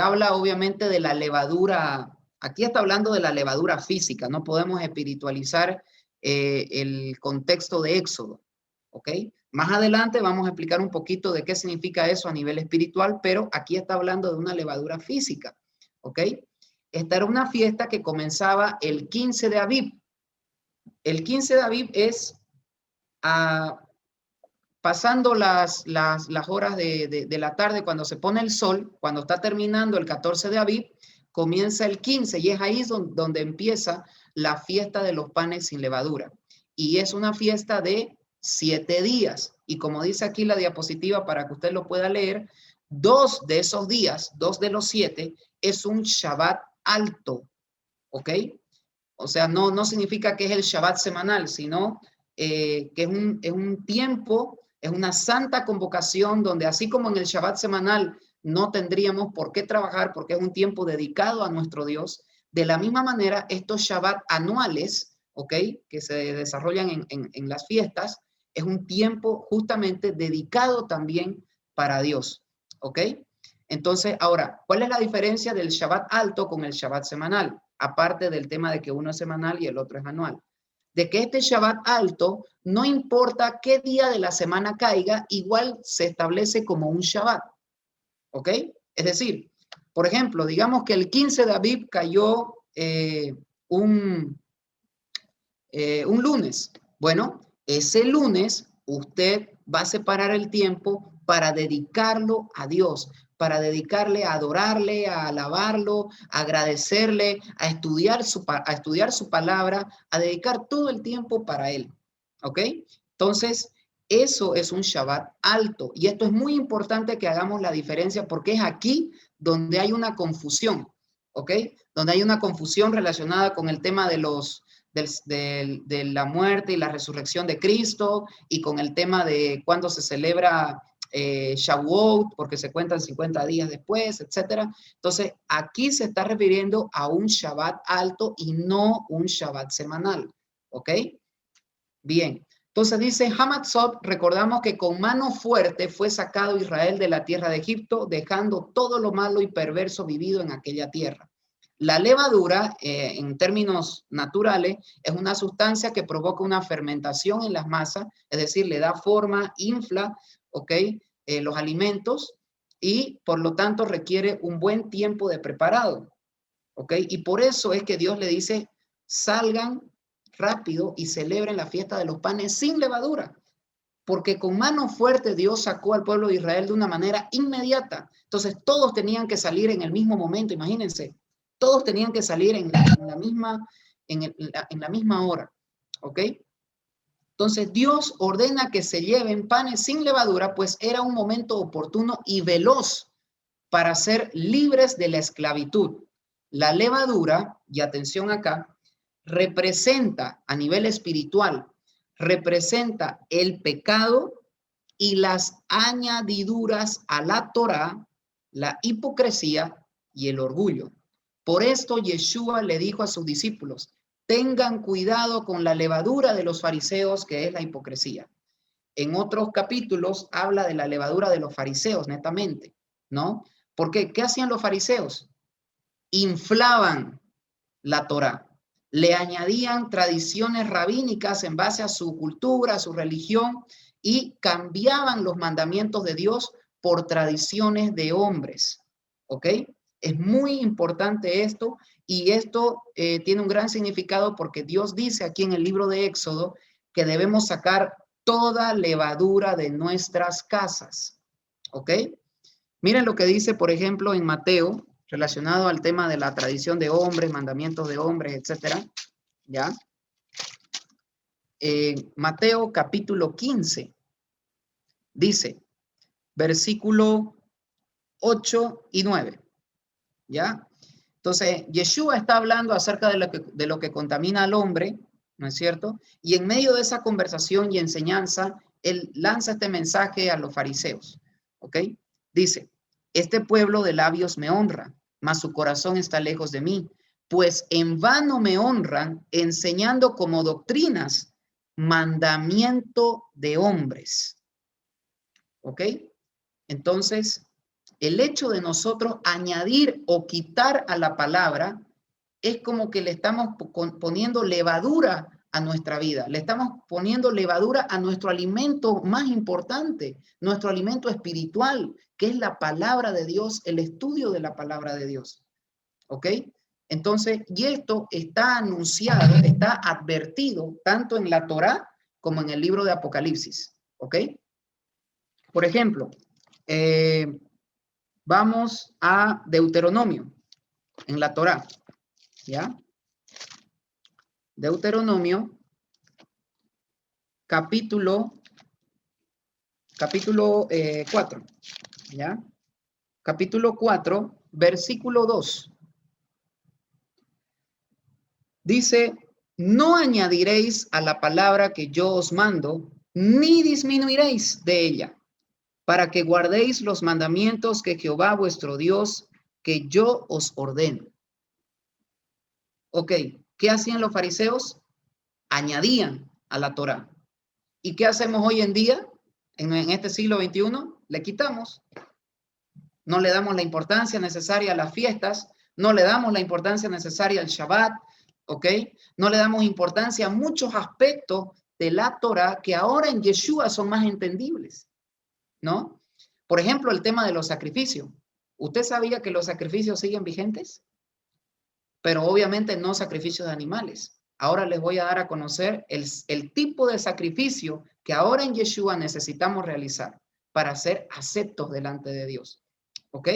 habla obviamente de la levadura. Aquí está hablando de la levadura física, no podemos espiritualizar el contexto de Éxodo, ¿ok? Más adelante vamos a explicar un poquito de qué significa eso a nivel espiritual, pero aquí está hablando de una levadura física, ¿ok? Esta era una fiesta que comenzaba el 15 de Abib. El 15 de Abib es pasando las horas de la tarde, cuando se pone el sol, cuando está terminando el 14 de Abib, comienza el 15 y es ahí donde empieza la fiesta de los panes sin levadura. Y es una fiesta de 7 días. Y como dice aquí la diapositiva para que usted lo pueda leer, 2 de esos días, 2 de los 7, es un Shabbat alto, ¿ok? O sea, no significa que es el Shabbat semanal, sino que es un tiempo, es una santa convocación donde así como en el Shabbat semanal no tendríamos por qué trabajar porque es un tiempo dedicado a nuestro Dios, de la misma manera estos Shabbat anuales, ¿ok? Que se desarrollan en las fiestas, es un tiempo justamente dedicado también para Dios, ¿ok? Entonces, ahora, ¿cuál es la diferencia del Shabbat alto con el Shabbat semanal? Aparte del tema de que uno es semanal y el otro es anual. De que este Shabbat alto, no importa qué día de la semana caiga, igual se establece como un Shabbat. ¿Ok? Es decir, por ejemplo, digamos que el 15 de Abib cayó un lunes. Bueno, ese lunes usted va a separar el tiempo para dedicarlo a Dios, para dedicarle a adorarle, a alabarlo, a agradecerle, a estudiar su palabra, a dedicar todo el tiempo para él. ¿Ok? Entonces, eso es un Shabbat alto. Y esto es muy importante que hagamos la diferencia porque es aquí donde hay una confusión. ¿Ok? Donde hay una confusión relacionada con el tema de la muerte y la resurrección de Cristo y con el tema de cuándo se celebra Shavuot, porque se cuentan 50 días después, etcétera. Entonces, aquí se está refiriendo a un Shabbat alto y no un Shabbat semanal. ¿Ok? Bien. Entonces dice Hamatzot, recordamos que con mano fuerte fue sacado Israel de la tierra de Egipto, dejando todo lo malo y perverso vivido en aquella tierra. La levadura, en términos naturales, es una sustancia que provoca una fermentación en las masas, es decir, le da forma, infla, ¿ok? Los alimentos y por lo tanto requiere un buen tiempo de preparado, ¿ok? Y por eso es que Dios le dice, salgan rápido y celebren la fiesta de los panes sin levadura, porque con mano fuerte Dios sacó al pueblo de Israel de una manera inmediata. Entonces todos tenían que salir en el mismo momento, imagínense, todos tenían que salir en la misma hora, ¿ok? Entonces Dios ordena que se lleven panes sin levadura, pues era un momento oportuno y veloz para ser libres de la esclavitud. La levadura, y atención acá, representa a nivel espiritual, representa el pecado y las añadiduras a la Torá, la hipocresía y el orgullo. Por esto Yeshua le dijo a sus discípulos, tengan cuidado con la levadura de los fariseos, que es la hipocresía. En otros capítulos habla de la levadura de los fariseos, netamente, ¿no? ¿Por qué? ¿Qué hacían los fariseos? Inflaban la Torá, le añadían tradiciones rabínicas en base a su cultura, a su religión, y cambiaban los mandamientos de Dios por tradiciones de hombres, ¿ok? Es muy importante esto, y esto tiene un gran significado porque Dios dice aquí en el libro de Éxodo que debemos sacar toda levadura de nuestras casas, ¿ok? Miren lo que dice, por ejemplo, en Mateo, relacionado al tema de la tradición de hombres, mandamientos de hombres, etcétera, ¿ya? Mateo capítulo 15, dice, versículo 8 y 9, ¿ya? Entonces, Yeshua está hablando acerca de lo que contamina al hombre, ¿no es cierto? Y en medio de esa conversación y enseñanza, él lanza este mensaje a los fariseos, ¿ok? Dice, este pueblo de labios me honra, mas su corazón está lejos de mí, pues en vano me honran enseñando como doctrinas mandamiento de hombres, ¿ok? Entonces, el hecho de nosotros añadir o quitar a la palabra es como que le estamos poniendo levadura a nuestra vida, le estamos poniendo levadura a nuestro alimento más importante, nuestro alimento espiritual, que es la palabra de Dios, el estudio de la palabra de Dios. ¿Ok? Entonces, y esto está anunciado, está advertido tanto en la Torá como en el libro de Apocalipsis. ¿Ok? Por ejemplo, vamos a Deuteronomio, en la Torá, ¿ya? Deuteronomio, capítulo 4, ¿ya? Capítulo 4, versículo 2. Dice, no añadiréis a la palabra que yo os mando, ni disminuiréis de ella, para que guardéis los mandamientos que Jehová vuestro Dios, que yo os ordeno. Ok, ¿qué hacían los fariseos? Añadían a la Torá. ¿Y qué hacemos hoy en día, en este siglo XXI? Le quitamos. No le damos la importancia necesaria a las fiestas, no le damos la importancia necesaria al Shabbat, ¿ok? No le damos importancia a muchos aspectos de la Torá que ahora en Yeshua son más entendibles, ¿no? Por ejemplo, el tema de los sacrificios. ¿Usted sabía que los sacrificios siguen vigentes? Pero obviamente no sacrificios de animales. Ahora les voy a dar a conocer el tipo de sacrificio que ahora en Yeshua necesitamos realizar para ser aceptos delante de Dios. ¿Ok?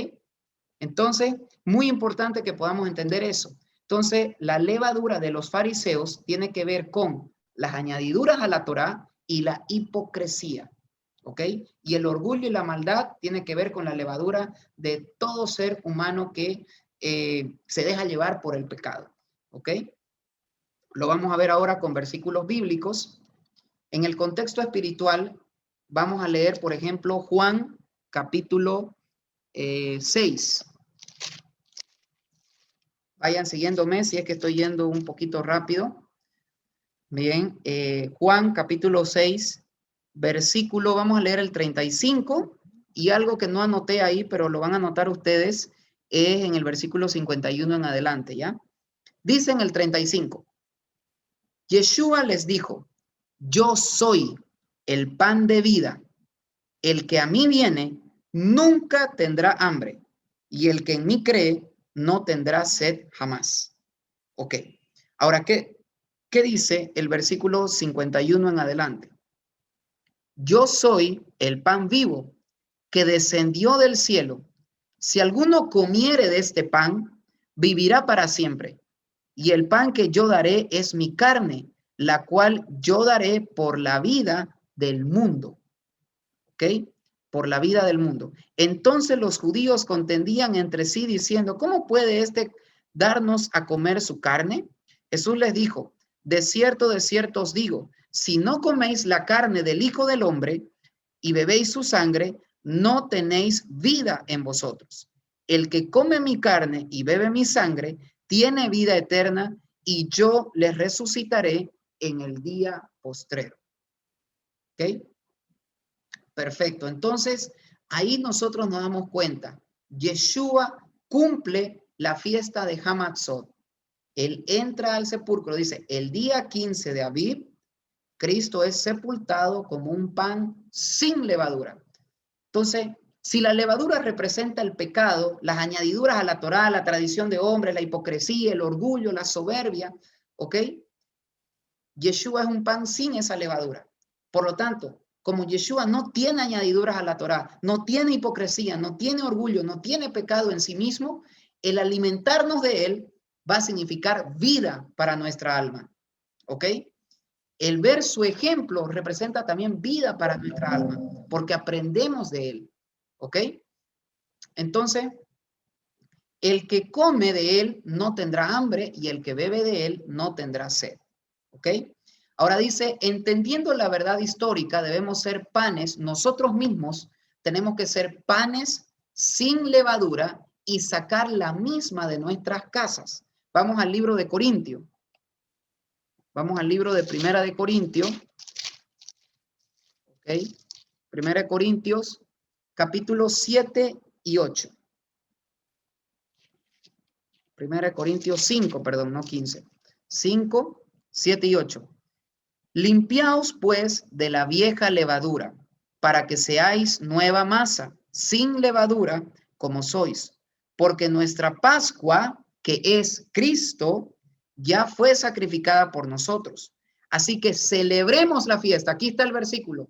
Entonces, muy importante que podamos entender eso. Entonces, la levadura de los fariseos tiene que ver con las añadiduras a la Torá y la hipocresía. ¿Ok? Y el orgullo y la maldad tiene que ver con la levadura de todo ser humano que se deja llevar por el pecado. ¿Ok? Lo vamos a ver ahora con versículos bíblicos. En el contexto espiritual, vamos a leer, por ejemplo, Juan capítulo 6. Vayan siguiéndome si es que estoy yendo un poquito rápido. Bien, Juan capítulo 6, versículo, vamos a leer el 35 y algo que no anoté ahí, pero lo van a anotar ustedes, es en el versículo 51 en adelante, ¿ya? Dice en el 35, Yeshua les dijo, yo soy el pan de vida. El que a mí viene nunca tendrá hambre, y el que en mí cree no tendrá sed jamás. Ok, ahora, ¿qué dice el versículo 51 en adelante? Yo soy el pan vivo que descendió del cielo. Si alguno comiere de este pan, vivirá para siempre. Y el pan que yo daré es mi carne, la cual yo daré por la vida del mundo. ¿Ok? Por la vida del mundo. Entonces los judíos contendían entre sí diciendo, ¿cómo puede este darnos a comer su carne? Jesús les dijo, de cierto os digo, si no coméis la carne del Hijo del Hombre y bebéis su sangre, no tenéis vida en vosotros. El que come mi carne y bebe mi sangre, tiene vida eterna, y yo les resucitaré en el día postrero. ¿Ok? Perfecto. Entonces, ahí nosotros nos damos cuenta. Yeshua cumple la fiesta de Hamatzot. Él entra al sepulcro, dice, el día 15 de Aviv, Cristo es sepultado como un pan sin levadura. Entonces, si la levadura representa el pecado, las añadiduras a la Torá, la tradición de hombres, la hipocresía, el orgullo, la soberbia, ¿ok? Yeshua es un pan sin esa levadura. Por lo tanto, como Yeshua no tiene añadiduras a la Torá, no tiene hipocresía, no tiene orgullo, no tiene pecado en sí mismo, el alimentarnos de él va a significar vida para nuestra alma. ¿Ok? El ver su ejemplo representa también vida para nuestra alma, porque aprendemos de él. ¿Ok? Entonces, el que come de él no tendrá hambre y el que bebe de él no tendrá sed. ¿Ok? Ahora dice, entendiendo la verdad histórica, debemos ser panes, nosotros mismos tenemos que ser panes sin levadura y sacar la misma de nuestras casas. Vamos al libro de Corintios. Vamos al libro de Primera de Corintios. ¿Ok? Primera de Corintios, capítulos 7 y 8. Primera de Corintios 5, perdón, no 15. 5, 7 y 8. Limpiaos pues de la vieja levadura, para que seáis nueva masa, sin levadura, como sois, porque nuestra Pascua, que es Cristo, ya fue sacrificada por nosotros. Así que celebremos la fiesta. Aquí está el versículo.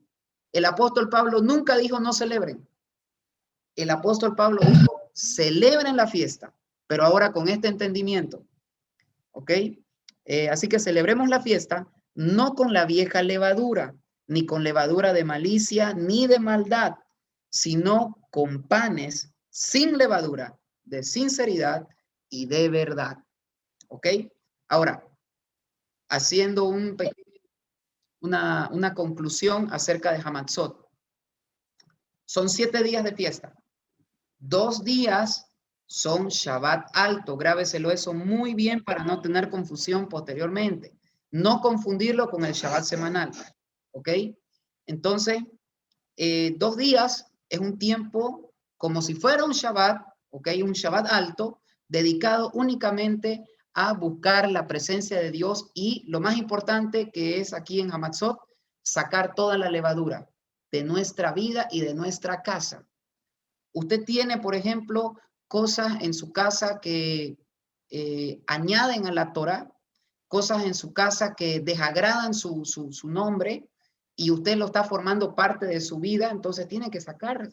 El apóstol Pablo nunca dijo no celebren. El apóstol Pablo dijo celebren la fiesta, pero ahora con este entendimiento. ¿Ok? Así que celebremos la fiesta, no con la vieja levadura, ni con levadura de malicia, ni de maldad, sino con panes sin levadura, de sinceridad y de verdad. ¿Ok? Ahora, haciendo una conclusión acerca de Hamatzot. Son 7 días de fiesta. 2 días son Shabbat alto. Grábeselo eso muy bien para no tener confusión posteriormente. No confundirlo con el Shabbat semanal. ¿Ok? Entonces, 2 días es un tiempo como si fuera un Shabbat, ¿ok? Un Shabbat alto, dedicado únicamente a buscar la presencia de Dios y lo más importante que es aquí en Hamatzot, sacar toda la levadura de nuestra vida y de nuestra casa. Usted tiene, por ejemplo, cosas en su casa que añaden a la Torah, cosas en su casa que desagradan su nombre y usted lo está formando parte de su vida, entonces tiene que sacar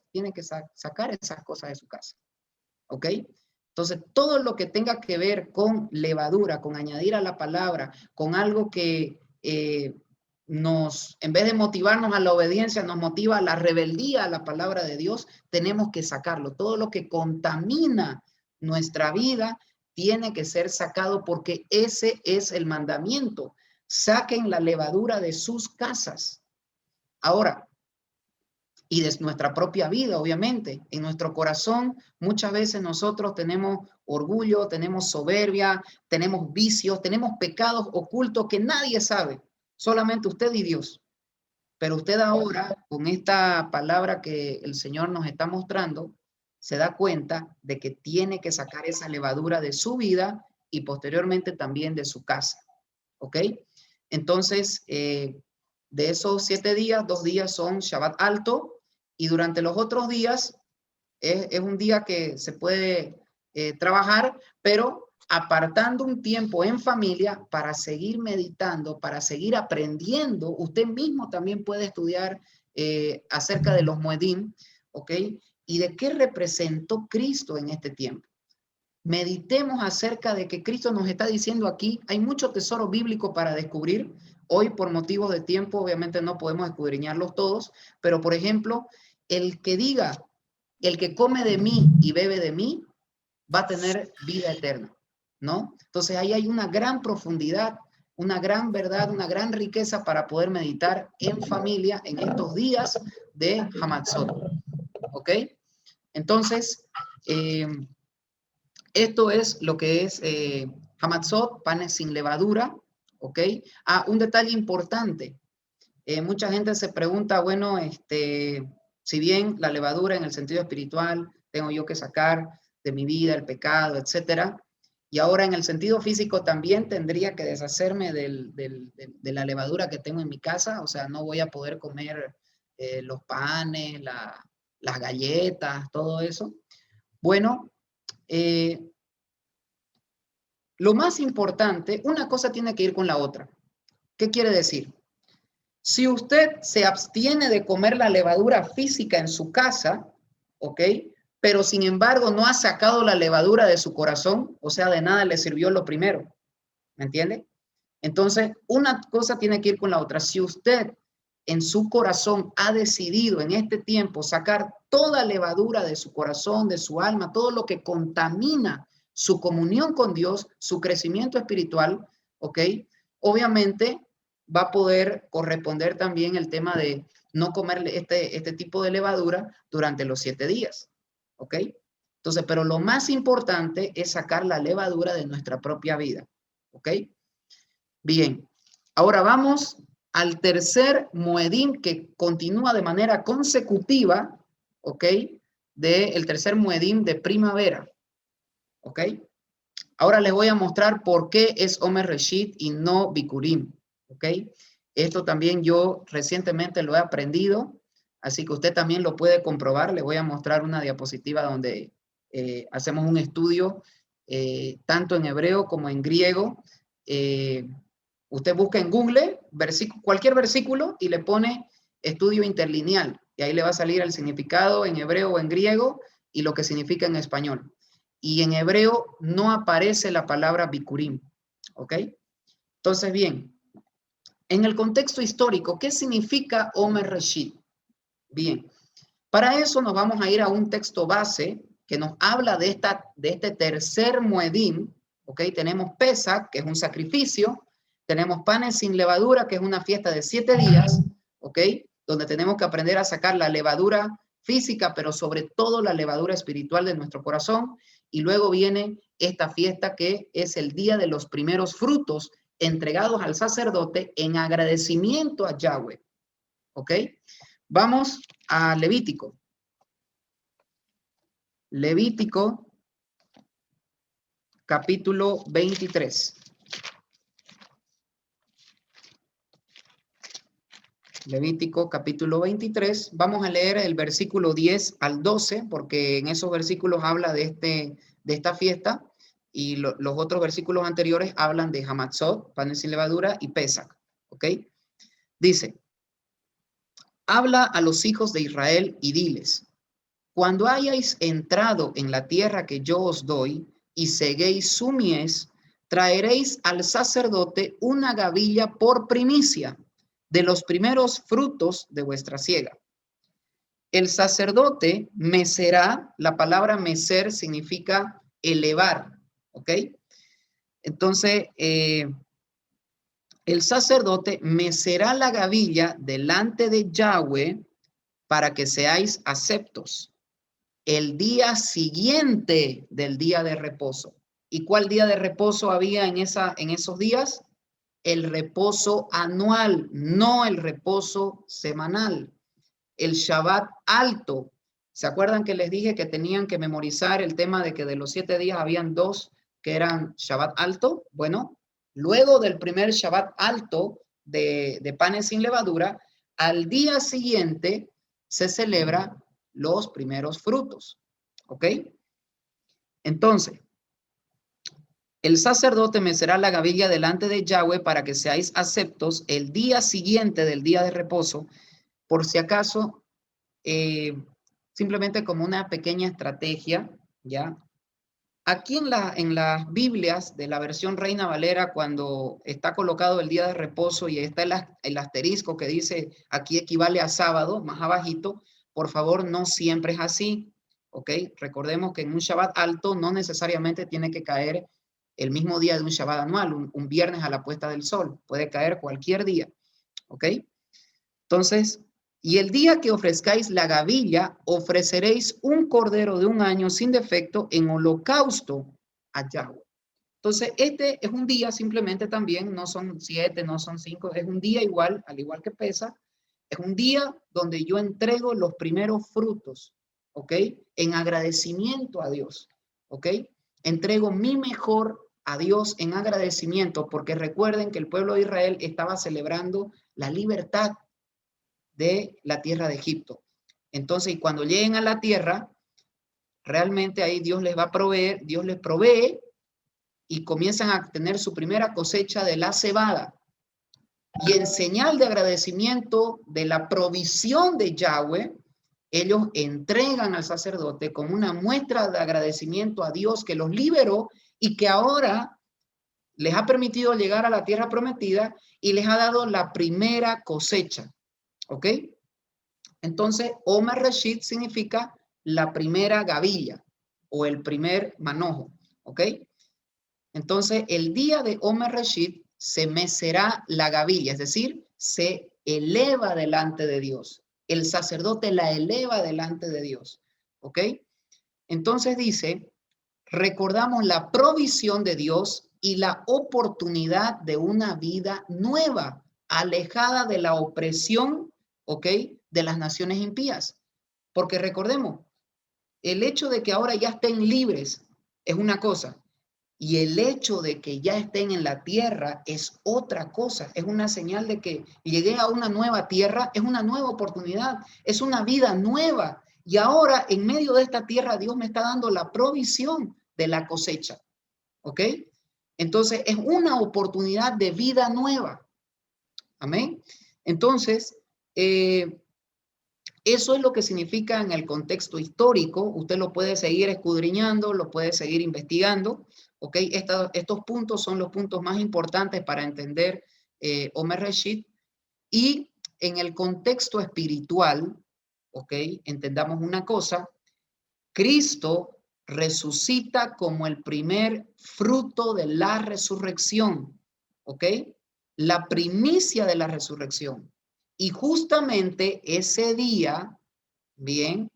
esas cosas de su casa. ¿Ok? Entonces, todo lo que tenga que ver con levadura, con añadir a la palabra, con algo que en vez de motivarnos a la obediencia, nos motiva a la rebeldía a la palabra de Dios, tenemos que sacarlo. Todo lo que contamina nuestra vida tiene que ser sacado porque ese es el mandamiento. Saquen la levadura de sus casas. Ahora, y de nuestra propia vida, obviamente. En nuestro corazón, muchas veces nosotros tenemos orgullo, tenemos soberbia, tenemos vicios, tenemos pecados ocultos que nadie sabe, solamente usted y Dios. Pero usted ahora, con esta palabra que el Señor nos está mostrando, se da cuenta de que tiene que sacar esa levadura de su vida y posteriormente también de su casa. ¿Ok? Entonces, de esos 7 días, 2 días son Shabbat alto y durante los otros días es un día que se puede trabajar, pero apartando un tiempo en familia para seguir meditando, para seguir aprendiendo. Usted mismo también puede estudiar acerca de los Moedim, ¿ok? Y de qué representó Cristo en este tiempo. Meditemos acerca de que Cristo nos está diciendo aquí, hay mucho tesoro bíblico para descubrir. Hoy, por motivos de tiempo, obviamente no podemos escudriñarlos todos, pero por ejemplo, el que diga, el que come de mí y bebe de mí, va a tener vida eterna, ¿no? Entonces ahí hay una gran profundidad, una gran verdad, una gran riqueza para poder meditar en familia en estos días de Hamatzot, ¿ok? Entonces, esto es lo que es Hamatzot, panes sin levadura, ¿ok? Ah, un detalle importante. Mucha gente se pregunta, bueno, si bien la levadura en el sentido espiritual, tengo yo que sacar de mi vida el pecado, etcétera, y ahora en el sentido físico también tendría que deshacerme de la levadura que tengo en mi casa, o sea, no voy a poder comer los panes, las galletas, todo eso. Bueno, lo más importante, una cosa tiene que ir con la otra. ¿Qué quiere decir? Si usted se abstiene de comer la levadura física en su casa, ¿ok? Pero sin embargo no ha sacado la levadura de su corazón, o sea, de nada le sirvió lo primero. ¿Me entiende? Entonces, una cosa tiene que ir con la otra. Si usted en su corazón ha decidido en este tiempo sacar toda levadura de su corazón, de su alma, todo lo que contamina su comunión con Dios, su crecimiento espiritual, ¿ok? Obviamente va a poder corresponder también el tema de no comer este tipo de levadura durante los 7 días, ¿ok? Entonces, pero lo más importante es sacar la levadura de nuestra propia vida, ¿ok? Bien, ahora vamos al tercer Moedim que continúa de manera consecutiva, ¿ok? El tercer Moedim de primavera, ¿ok? Ahora les voy a mostrar por qué es Omer Reshit y no Bikurim, ¿ok? Esto también yo recientemente lo he aprendido, así que usted también lo puede comprobar. Les voy a mostrar una diapositiva donde hacemos un estudio tanto en hebreo como en griego. Usted busca en Google cualquier versículo y le pone estudio interlineal y ahí le va a salir el significado en hebreo o en griego y lo que significa en español. Y en hebreo no aparece la palabra bikurim, ¿ok? Entonces, bien, en el contexto histórico, ¿qué significa Omer Reshit? Bien, para eso nos vamos a ir a un texto base que nos habla de este tercer Moedim, ¿ok? Tenemos Pesach, que es un sacrificio, tenemos panes sin levadura, que es una fiesta de 7 días, ¿ok? Donde tenemos que aprender a sacar la levadura física, pero sobre todo la levadura espiritual de nuestro corazón. Y luego viene esta fiesta que es el día de los primeros frutos entregados al sacerdote en agradecimiento a Yahweh, ¿ok? Vamos a Levítico. Levítico, capítulo 23. Levítico, capítulo 23. Vamos a leer el versículo 10 al 12, porque en esos versículos habla de esta fiesta, y los otros versículos anteriores hablan de Hamatzot, panes sin levadura, y Pesach, ¿ok? Dice, habla a los hijos de Israel y diles, cuando hayáis entrado en la tierra que yo os doy y seguéis su mies, traeréis al sacerdote una gavilla por primicia de los primeros frutos de vuestra siega. El sacerdote mecerá, la palabra mecer significa elevar, ¿ok? Entonces, el sacerdote mecerá la gavilla delante de Yahweh para que seáis aceptos el día siguiente del día de reposo. ¿Y cuál día de reposo había en esos días? El reposo anual, no el reposo semanal. El Shabbat alto ¿Se acuerdan que les dije que tenían que memorizar el tema de que de los 7 días habían 2 que eran Shabbat alto? Bueno, luego del primer Shabbat alto de panes sin levadura, al día siguiente se celebra los primeros frutos. ¿Ok? Entonces, el sacerdote mecerá la gavilla delante de Yahweh para que seáis aceptos el día siguiente del día de reposo, por si acaso, simplemente como una pequeña estrategia, ¿ya? Aquí en las Biblias de la versión Reina Valera, cuando está colocado el día de reposo y está el asterisco que dice aquí equivale a sábado, más abajito, por favor, no siempre es así, ¿ok? Recordemos que en un Shabbat alto no necesariamente tiene que caer el mismo día de un Shabbat anual, un viernes a la puesta del sol, puede caer cualquier día, ¿ok? Entonces, y el día que ofrezcáis la gavilla, ofreceréis un cordero de 1 año sin defecto en holocausto a Yahweh. Entonces, este es un día simplemente también, no son 7, no son 5, es un día igual, al igual que Pesa, es un día donde yo entrego los primeros frutos, ¿ok? En agradecimiento a Dios, ¿ok? Entrego mi mejor a Dios en agradecimiento, porque recuerden que el pueblo de Israel estaba celebrando la libertad de la tierra de Egipto. Entonces, y cuando lleguen a la tierra, realmente ahí Dios les va a proveer, Dios les provee y comienzan a tener su primera cosecha de la cebada. Y en señal de agradecimiento de la provisión de Yahweh, ellos entregan al sacerdote como una muestra de agradecimiento a Dios que los liberó y que ahora les ha permitido llegar a la tierra prometida y les ha dado la primera cosecha. ¿Ok? Entonces, Omer Reshit significa la primera gavilla o el primer manojo. ¿Ok? Entonces, el día de Omer Reshit se mecerá la gavilla, es decir, se eleva delante de Dios. El sacerdote la eleva delante de Dios. ¿Ok? Entonces dice, recordamos la provisión de Dios y la oportunidad de una vida nueva, alejada de la opresión, ¿ok? De las naciones impías. Porque recordemos, el hecho de que ahora ya estén libres es una cosa, y el hecho de que ya estén en la tierra es otra cosa, es una señal de que llegué a una nueva tierra, es una nueva oportunidad, es una vida nueva. Y ahora en medio de esta tierra Dios me está dando la provisión de la cosecha. ¿Ok? Entonces es una oportunidad de vida nueva. Amén. Entonces, eso es lo que significa en el contexto histórico. Usted lo puede seguir escudriñando, lo puede seguir investigando. ¿Ok? Estos puntos son los puntos más importantes para entender Omer Reshit. Y en el contexto espiritual, ¿ok? Entendamos una cosa. Cristo resucita como el primer fruto de la resurrección, ¿ok? La primicia de la resurrección. Y justamente ese día, bien,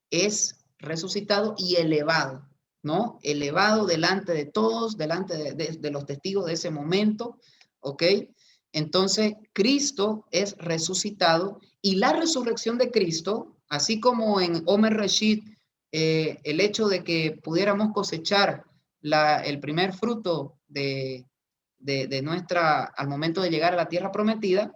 es resucitado y elevado, ¿no? Elevado delante de todos, delante de los testigos de ese momento, ¿ok? Entonces, Cristo es resucitado y la resurrección de Cristo, así como en Omer Reshit, el hecho de que pudiéramos cosechar el primer fruto de nuestra, al momento de llegar a la tierra prometida,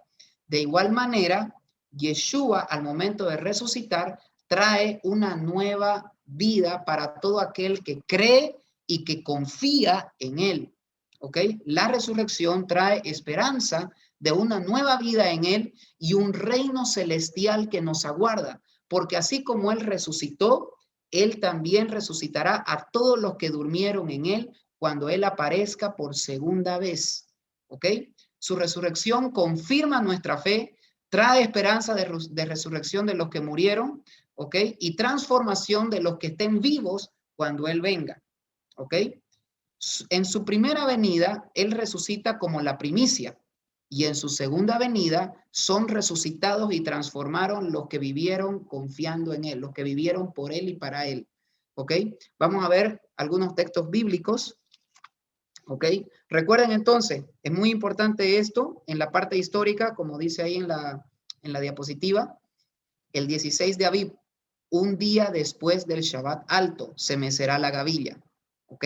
de igual manera, Yeshua, al momento de resucitar, trae una nueva vida para todo aquel que cree y que confía en él. ¿Ok? La resurrección trae esperanza de una nueva vida en él y un reino celestial que nos aguarda, porque así como él resucitó, él también resucitará a todos los que durmieron en él cuando él aparezca por segunda vez. ¿Ok? Su resurrección confirma nuestra fe, trae esperanza de resurrección de los que murieron, ¿ok? Y transformación de los que estén vivos cuando él venga, ¿ok? En su primera venida, él resucita como la primicia, y en su segunda venida son resucitados y transformaron los que vivieron confiando en él, los que vivieron por él y para él, ¿ok? Vamos a ver algunos textos bíblicos, ¿ok? Recuerden entonces, es muy importante esto en la parte histórica, como dice ahí en la diapositiva, el 16 de Aviv, un día después del Shabbat alto, se mecerá la gavilla. ¿Ok?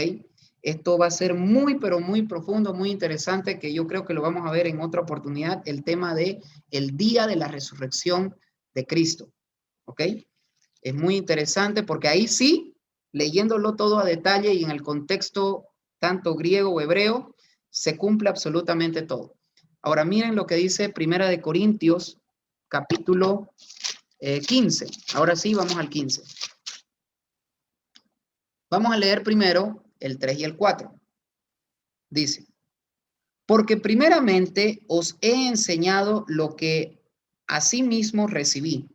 Esto va a ser muy, pero muy profundo, muy interesante, que yo creo que lo vamos a ver en otra oportunidad, el tema de el día de la resurrección de Cristo. ¿Ok? Es muy interesante porque ahí sí, leyéndolo todo a detalle y en el contexto tanto griego o hebreo, se cumple absolutamente todo. Ahora miren lo que dice Primera de Corintios, capítulo 15. Ahora sí, vamos al 15. Vamos a leer primero el 3 y el 4. Dice, porque primeramente os he enseñado lo que asimismo recibí,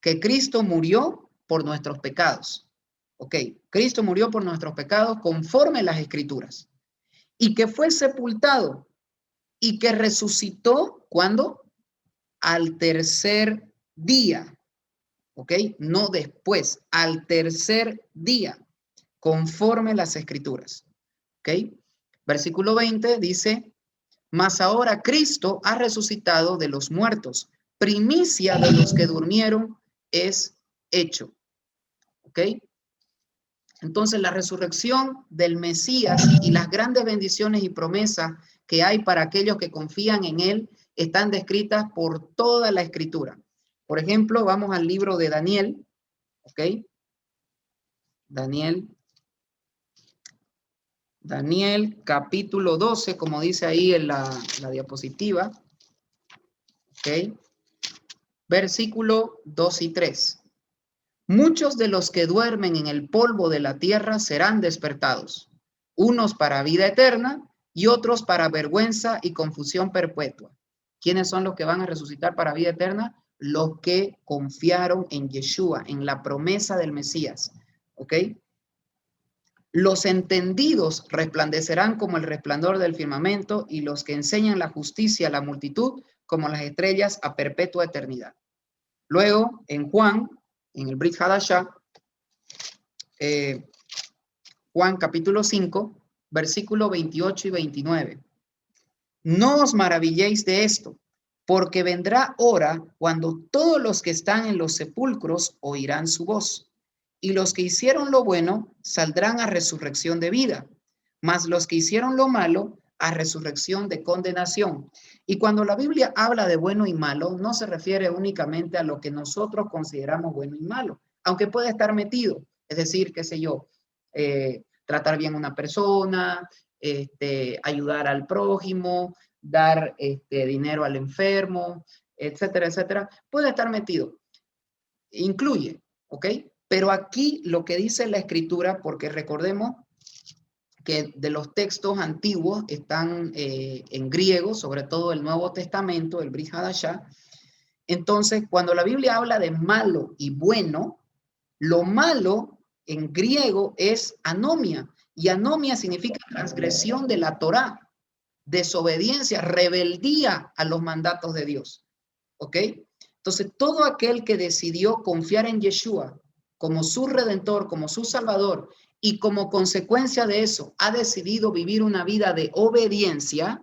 que Cristo murió por nuestros pecados. Ok, Cristo murió por nuestros pecados conforme las Escrituras, y que fue sepultado y que resucitó, ¿cuándo? Al tercer día. Ok, no después, al tercer día, conforme las Escrituras. Ok, versículo 20 dice, mas ahora Cristo ha resucitado de los muertos, primicia de los que durmieron es hecho. ¿Ok? Entonces la resurrección del Mesías y las grandes bendiciones y promesas que hay para aquellos que confían en él están descritas por toda la Escritura. Por ejemplo, vamos al libro de Daniel. ¿Ok? Daniel capítulo 12, como dice ahí en la diapositiva. ¿Ok? Versículo 2 y 3. Muchos de los que duermen en el polvo de la tierra serán despertados, unos para vida eterna y otros para vergüenza y confusión perpetua. ¿Quiénes son los que van a resucitar para vida eterna? Los que confiaron en Yeshua, en la promesa del Mesías. ¿Ok? Los entendidos resplandecerán como el resplandor del firmamento y los que enseñan la justicia a la multitud como las estrellas a perpetua eternidad. Luego, en Juan, en el Brit Hadashah, Juan capítulo 5, versículo 28 y 29. No os maravilléis de esto, porque vendrá hora cuando todos los que están en los sepulcros oirán su voz, y los que hicieron lo bueno saldrán a resurrección de vida, mas los que hicieron lo malo a resurrección de condenación. Y cuando la Biblia habla de bueno y malo, no se refiere únicamente a lo que nosotros consideramos bueno y malo, aunque puede estar metido, es decir, qué sé yo, tratar bien a una persona, ayudar al prójimo, dar dinero al enfermo, etcétera, etcétera, puede estar metido. Incluye, ¿ok? Pero aquí lo que dice la Escritura, porque recordemos que de los textos antiguos están en griego, sobre todo el Nuevo Testamento, el Brit Hadashah. Entonces, cuando la Biblia habla de malo y bueno, lo malo en griego es anomia, y anomia significa transgresión de la Torá, desobediencia, rebeldía a los mandatos de Dios. ¿Ok? Entonces, todo aquel que decidió confiar en Yeshua como su redentor, como su salvador, y como consecuencia de eso ha decidido vivir una vida de obediencia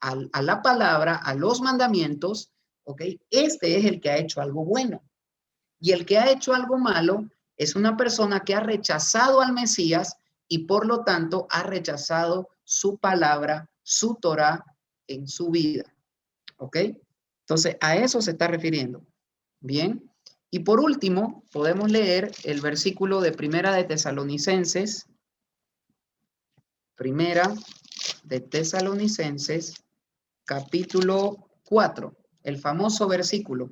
a la palabra, a los mandamientos, ¿ok? Este es el que ha hecho algo bueno. Y el que ha hecho algo malo es una persona que ha rechazado al Mesías y por lo tanto ha rechazado su palabra, su Torah en su vida. ¿Ok? Entonces, a eso se está refiriendo. Bien. Y por último, podemos leer el versículo de Primera de Tesalonicenses. Primera de Tesalonicenses, capítulo 4. El famoso versículo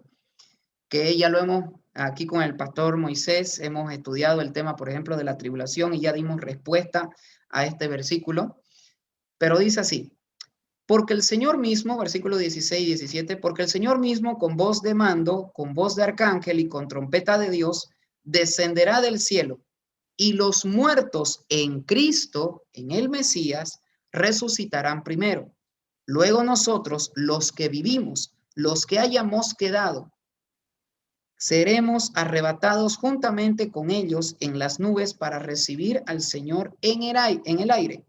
que ya lo hemos, aquí con el pastor Moisés, hemos estudiado el tema, por ejemplo, de la tribulación y ya dimos respuesta a este versículo. Pero dice así, porque el Señor mismo, versículo 16 y 17, porque el Señor mismo con voz de mando, con voz de arcángel y con trompeta de Dios, descenderá del cielo y los muertos en Cristo, en el Mesías, resucitarán primero. Luego nosotros, los que vivimos, los que hayamos quedado, seremos arrebatados juntamente con ellos en las nubes para recibir al Señor en el aire.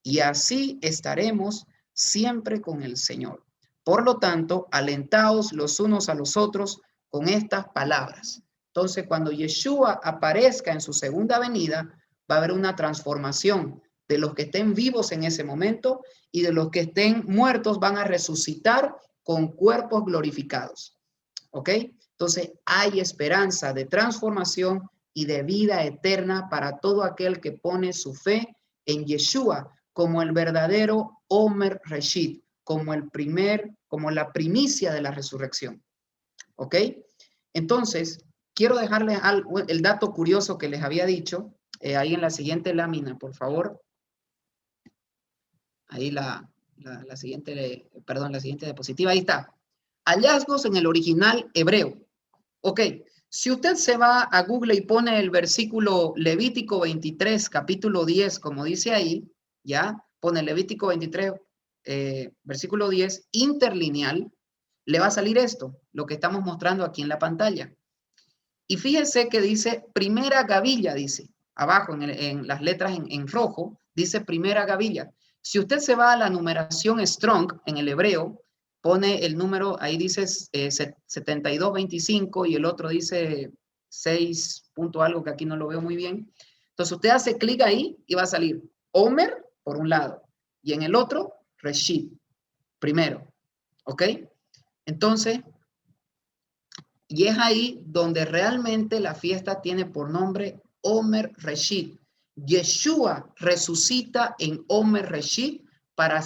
Y así estaremos siempre con el Señor. Por lo tanto, alentaos los unos a los otros con estas palabras. Entonces, cuando Yeshua aparezca en su segunda venida, va a haber una transformación de los que estén vivos en ese momento y de los que estén muertos van a resucitar con cuerpos glorificados. ¿Ok? Entonces, hay esperanza de transformación y de vida eterna para todo aquel que pone su fe en Yeshua como el verdadero Omer Reshit, como la primicia de la resurrección. ¿Ok? Entonces, quiero dejarles el dato curioso que les había dicho, ahí en la siguiente lámina, por favor. Ahí la siguiente, perdón, la siguiente diapositiva, ahí está. Hallazgos en el original hebreo. Ok, si usted se va a Google y pone el versículo Levítico 23, capítulo 10, como dice ahí, ya, pone Levítico 23, versículo 10, interlineal, le va a salir esto, lo que estamos mostrando aquí en la pantalla. Y fíjense que dice primera gavilla, dice, abajo en las letras en rojo, dice primera gavilla. Si usted se va a la numeración Strong en el hebreo, pone el número, ahí dice 7225 y el otro dice 6 punto algo que aquí no lo veo muy bien. Entonces usted hace clic ahí y va a salir Omer por un lado y en el otro Reshit, primero. ¿Ok? Entonces, y es ahí donde realmente la fiesta tiene por nombre Omer Reshit. Yeshua resucita en Omer Reshit para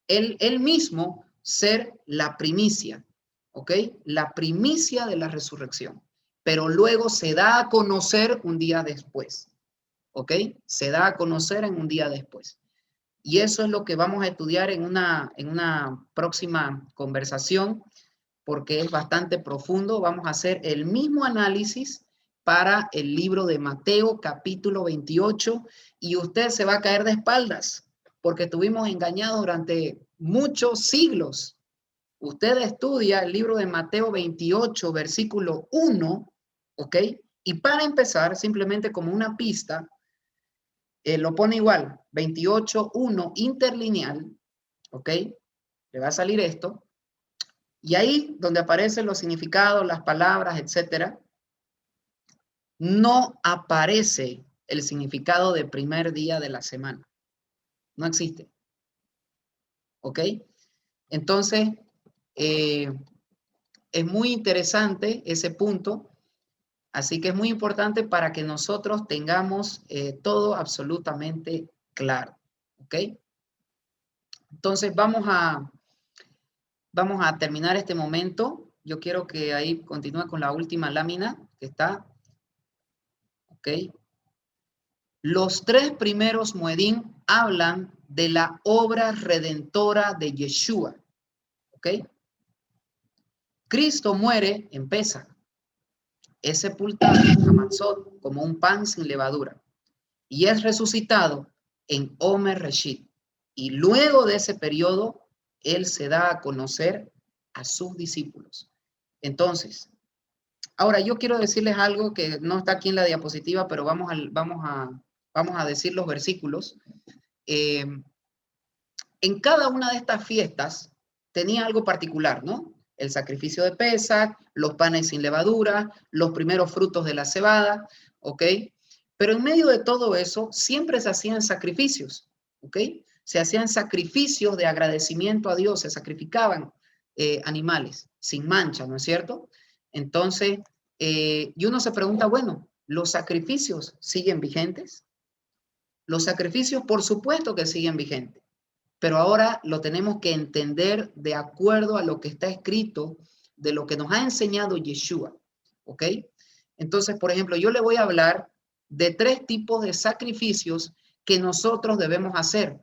él mismo ser la primicia, ¿ok? La primicia de la resurrección. Pero luego se da a conocer un día después, ¿ok? Se da a conocer en un día después. Y eso es lo que vamos a estudiar en una próxima conversación, porque es bastante profundo. Vamos a hacer el mismo análisis para el libro de Mateo, capítulo 28, y usted se va a caer de espaldas, porque estuvimos engañados durante muchos siglos. Usted estudia el libro de Mateo 28, versículo 1, ¿ok? Y para empezar, simplemente como una pista, lo pone igual, 28.1 interlineal, ¿ok? Le va a salir esto. Y ahí donde aparecen los significados, las palabras, etcétera, no aparece el significado de primer día de la semana. No existe. ¿Ok? Entonces, es muy interesante ese punto. Así que es muy importante para que nosotros tengamos todo absolutamente claro. ¿Ok? Entonces, vamos a terminar este momento. Yo quiero que ahí continúe con la última lámina que está. ¿Ok? Los 3 primeros muedín hablan de la obra redentora de Yeshua. ¿Ok? Cristo muere en Pesach. Es sepultado en Hamatzot como un pan sin levadura. Y es resucitado en Omer Reshit. Y luego de ese periodo, él se da a conocer a sus discípulos. Entonces, ahora yo quiero decirles algo que no está aquí en la diapositiva, pero vamos a decir los versículos. En cada una de estas fiestas tenía algo particular, ¿no? El sacrificio de Pesach, los panes sin levadura, los primeros frutos de la cebada, ¿ok? Pero en medio de todo eso siempre se hacían sacrificios, ¿ok? Se hacían sacrificios de agradecimiento a Dios, se sacrificaban animales sin mancha, ¿no es cierto? Entonces, y uno se pregunta, bueno, ¿los sacrificios siguen vigentes? Los sacrificios, por supuesto que siguen vigentes, pero ahora lo tenemos que entender de acuerdo a lo que está escrito, de lo que nos ha enseñado Yeshua, ¿ok? Entonces, por ejemplo, yo le voy a hablar de 3 tipos de sacrificios que nosotros debemos hacer.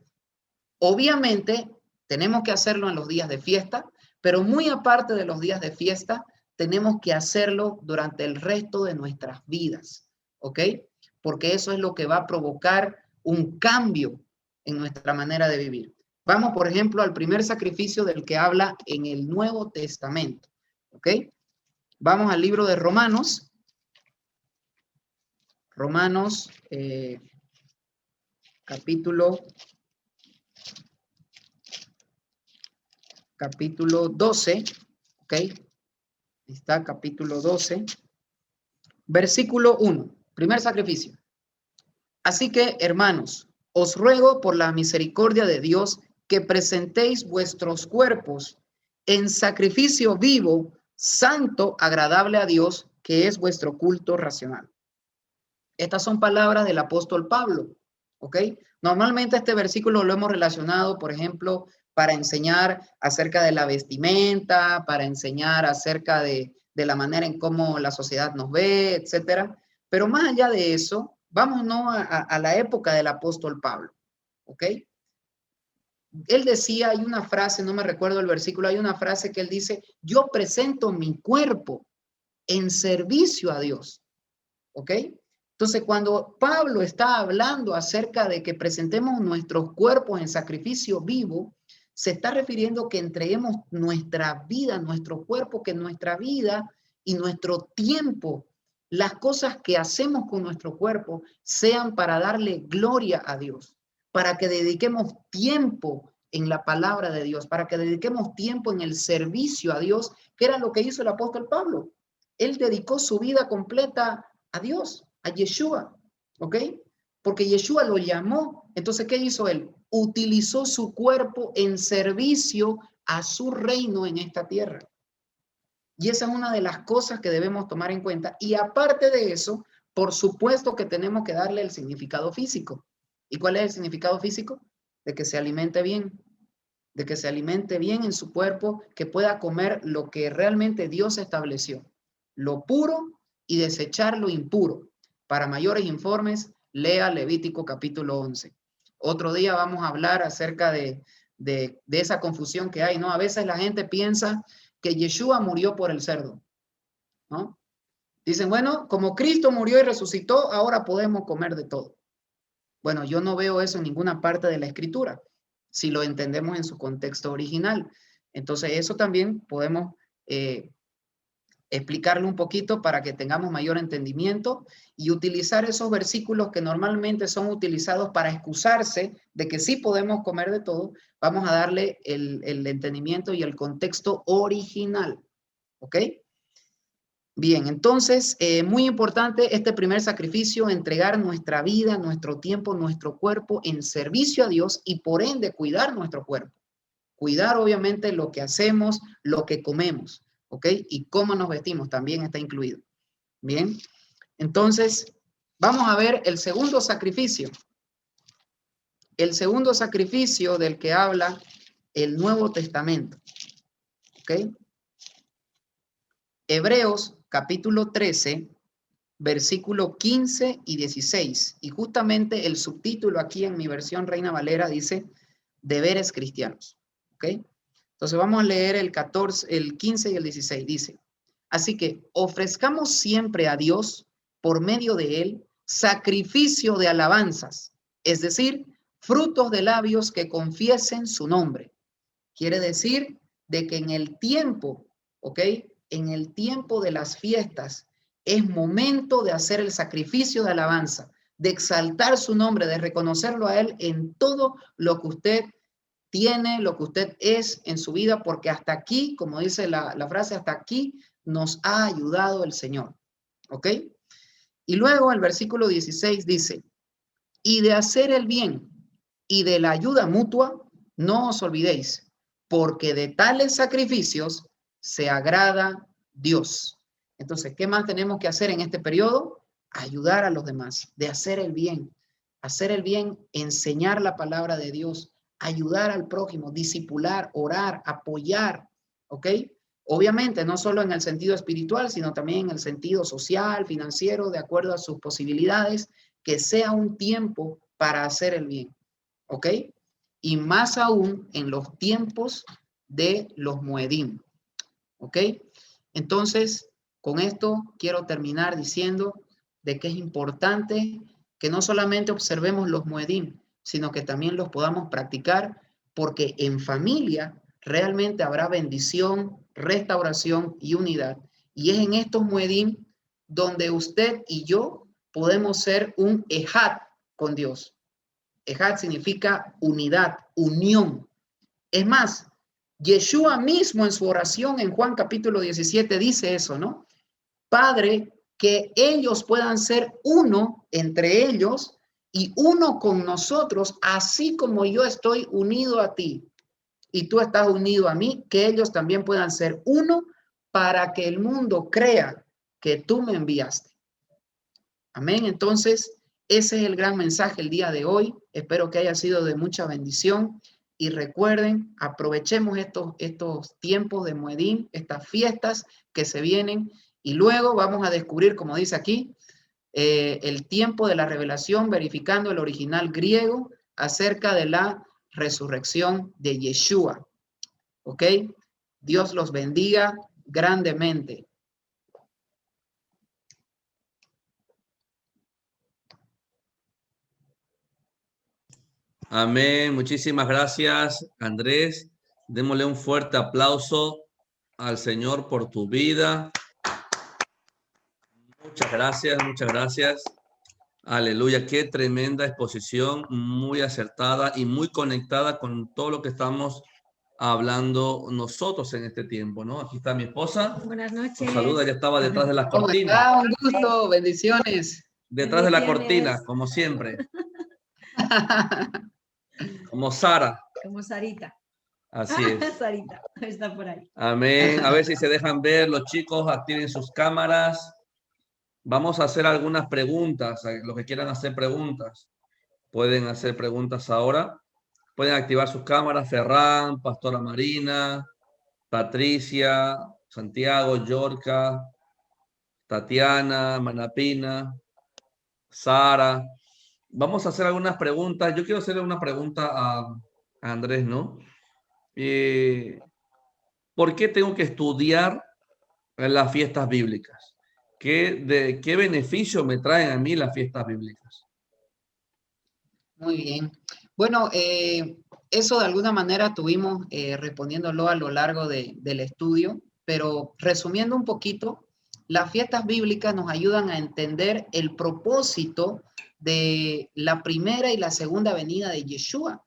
Obviamente, tenemos que hacerlo en los días de fiesta, pero muy aparte de los días de fiesta, tenemos que hacerlo durante el resto de nuestras vidas, ¿ok? Porque eso es lo que va a provocar un cambio en nuestra manera de vivir. Vamos, por ejemplo, al primer sacrificio del que habla en el Nuevo Testamento, ¿ok? Vamos al libro de Romanos. Romanos, capítulo 12, ¿ok? Está capítulo 12. Versículo 1, primer sacrificio. Así que, hermanos, os ruego por la misericordia de Dios que presentéis vuestros cuerpos en sacrificio vivo, santo, agradable a Dios, que es vuestro culto racional. Estas son palabras del apóstol Pablo, ¿ok? Normalmente este versículo lo hemos relacionado, por ejemplo, para enseñar acerca de la vestimenta, para enseñar acerca de la manera en cómo la sociedad nos ve, etcétera. Pero más allá de eso, vámonos a la época del apóstol Pablo, ¿ok? Él decía, hay una frase, no me recuerdo el versículo, hay una frase que él dice, yo presento mi cuerpo en servicio a Dios, ¿ok? Entonces, cuando Pablo está hablando acerca de que presentemos nuestros cuerpos en sacrificio vivo, se está refiriendo que entreguemos nuestra vida, nuestro cuerpo, que nuestra vida y nuestro tiempo, las cosas que hacemos con nuestro cuerpo, sean para darle gloria a Dios, para que dediquemos tiempo en la palabra de Dios, para que dediquemos tiempo en el servicio a Dios, que era lo que hizo el apóstol Pablo. Él dedicó su vida completa a Dios, a Yeshua, ¿ok? Porque Yeshua lo llamó. Entonces, ¿qué hizo él? Utilizó su cuerpo en servicio a su reino en esta tierra. Y esa es una de las cosas que debemos tomar en cuenta. Y aparte de eso, por supuesto que tenemos que darle el significado físico. ¿Y cuál es el significado físico? De que se alimente bien, de que se alimente bien en su cuerpo, que pueda comer lo que realmente Dios estableció, lo puro y desechar lo impuro. Para mayores informes, lea Levítico capítulo 11. Otro día vamos a hablar acerca de esa confusión que hay, ¿no? A veces la gente piensa que Yeshua murió por el cerdo, ¿no? Dicen, bueno, como Cristo murió y resucitó, ahora podemos comer de todo. Bueno, yo no veo eso en ninguna parte de la Escritura, si lo entendemos en su contexto original. Entonces, eso también podemos explicarlo un poquito para que tengamos mayor entendimiento y utilizar esos versículos que normalmente son utilizados para excusarse de que sí podemos comer de todo. Vamos a darle el entendimiento y el contexto original, ¿ok? Bien, entonces, muy importante este primer sacrificio, entregar nuestra vida, nuestro tiempo, nuestro cuerpo en servicio a Dios y por ende cuidar nuestro cuerpo. Cuidar obviamente lo que hacemos, lo que comemos, ¿ok? Y cómo nos vestimos también está incluido. Bien, entonces, vamos a ver el segundo sacrificio. El segundo sacrificio del que habla el Nuevo Testamento, ¿ok? Hebreos capítulo 13, versículo 15 y 16. Y justamente el subtítulo aquí en mi versión Reina Valera dice, deberes cristianos. ¿Ok? Entonces vamos a leer el 15 y el 16. Dice, así que ofrezcamos siempre a Dios, por medio de él, sacrificio de alabanzas, es decir, frutos de labios que confiesen su nombre. Quiere decir de que en el tiempo, ¿ok? En el tiempo de las fiestas es momento de hacer el sacrificio de alabanza, de exaltar su nombre, de reconocerlo a él en todo lo que usted tiene, lo que usted es en su vida, porque hasta aquí, como dice la frase, hasta aquí nos ha ayudado el Señor. ¿Ok? Y luego el versículo 16 dice, y de hacer el bien y de la ayuda mutua, no os olvidéis, porque de tales sacrificios se agrada Dios. Entonces, ¿qué más tenemos que hacer en este periodo? Ayudar a los demás, de hacer el bien, enseñar la palabra de Dios, ayudar al prójimo, discipular, orar, apoyar, ¿ok? Obviamente, no solo en el sentido espiritual, sino también en el sentido social, financiero, de acuerdo a sus posibilidades, que sea un tiempo para hacer el bien, ¿ok? Y más aún en los tiempos de los Moedim, ¿ok? Entonces, con esto quiero terminar diciendo de que es importante que no solamente observemos los Moedim, sino que también los podamos practicar, porque en familia realmente habrá bendición, restauración y unidad. Y es en estos Moedim donde usted y yo podemos ser un ejad con Dios. Ejad significa unidad, unión. Es más, Yeshua mismo en su oración en Juan capítulo 17 dice eso, ¿no? Padre, que ellos puedan ser uno entre ellos y uno con nosotros, así como yo estoy unido a ti y tú estás unido a mí, que ellos también puedan ser uno para que el mundo crea que tú me enviaste. Amén. Entonces, ese es el gran mensaje el día de hoy. Espero que haya sido de mucha bendición. Y recuerden, aprovechemos estos tiempos de Moedín, estas fiestas que se vienen. Y luego vamos a descubrir, como dice aquí, el tiempo de la revelación, verificando el original griego acerca de la resurrección de Yeshua. ¿Ok? Dios los bendiga grandemente. Amén. Muchísimas gracias, Andrés. Démosle un fuerte aplauso al Señor por tu vida. Muchas gracias, muchas gracias. Aleluya, qué tremenda exposición, muy acertada y muy conectada con todo lo que estamos hablando nosotros en este tiempo, ¿no? Aquí está mi esposa. Buenas noches. Nos saluda, ya estaba detrás de las ¿Cómo cortinas. está? Un gusto, bendiciones. Detrás de la cortina, como siempre. Como Sara. Como Sarita. Así es. Sarita, está por ahí. Amén. A ver si se dejan ver los chicos, activen sus cámaras. Vamos a hacer algunas preguntas. Los que quieran hacer preguntas, pueden hacer preguntas ahora. Pueden activar sus cámaras. Ferran, Pastora Marina, Patricia, Santiago, Yorca, Tatiana, Manapina, Sara. Vamos a hacer algunas preguntas. Yo quiero hacerle una pregunta a Andrés, ¿no? ¿Por qué tengo que estudiar las fiestas bíblicas? ¿Qué beneficio me traen a mí las fiestas bíblicas? Muy bien. Bueno, eso de alguna manera estuvimos respondiéndolo a lo largo del estudio, pero resumiendo un poquito, las fiestas bíblicas nos ayudan a entender el propósito de la primera y la segunda venida de Yeshua.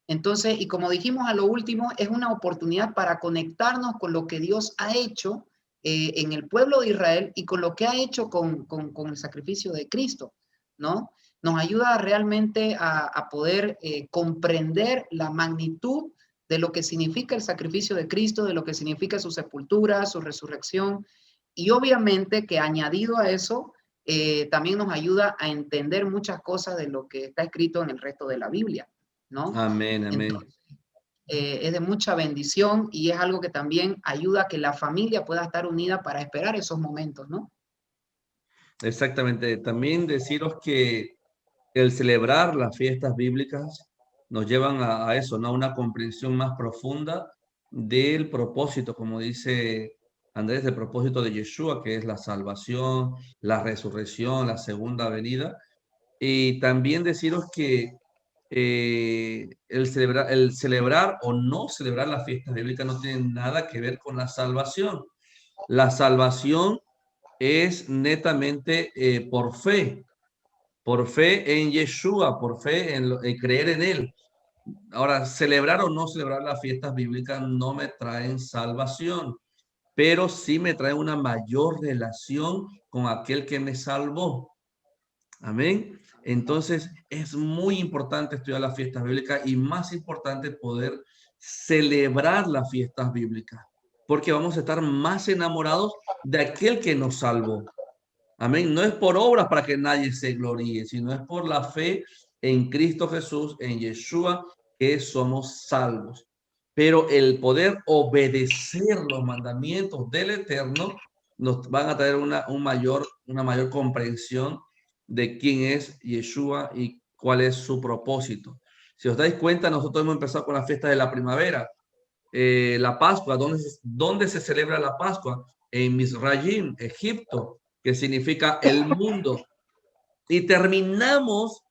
Entonces, y como dijimos a lo último, es una oportunidad para conectarnos con lo que Dios ha hecho en el pueblo de Israel y con lo que ha hecho con el sacrificio de Cristo, ¿no? Nos ayuda realmente a poder comprender la magnitud de lo que significa el sacrificio de Cristo, de lo que significa su sepultura, su resurrección, y obviamente que añadido a eso, también nos ayuda a entender muchas cosas de lo que está escrito en el resto de la Biblia, ¿no? Amén, amén. Entonces, es de mucha bendición y es algo que también ayuda a que la familia pueda estar unida para esperar esos momentos, ¿no? Exactamente. También deciros que el celebrar las fiestas bíblicas nos llevan a eso, ¿no? A una comprensión más profunda del propósito, como dice Andrés, del propósito de Yeshua, que es la salvación, la resurrección, la segunda venida. Y también deciros que el celebrar o no celebrar las fiestas bíblicas no tiene nada que ver con la salvación. La salvación es netamente por fe en Yeshua, por fe en creer en Él. Ahora, celebrar o no celebrar las fiestas bíblicas no me traen salvación, pero sí me trae una mayor relación con aquel que me salvó. Amén. Entonces, es muy importante estudiar las fiestas bíblicas y más importante poder celebrar las fiestas bíblicas, porque vamos a estar más enamorados de aquel que nos salvó. Amén. No es por obras para que nadie se gloríe, sino es por la fe en Cristo Jesús, en Yeshua, que somos salvos. Pero el poder obedecer los mandamientos del Eterno nos van a traer una mayor comprensión de quién es Yeshua y cuál es su propósito. Si os dais cuenta, nosotros hemos empezado con la fiesta de la primavera, la Pascua. ¿Dónde se celebra la Pascua? En Misrayim, Egipto, que significa el mundo. Y terminamos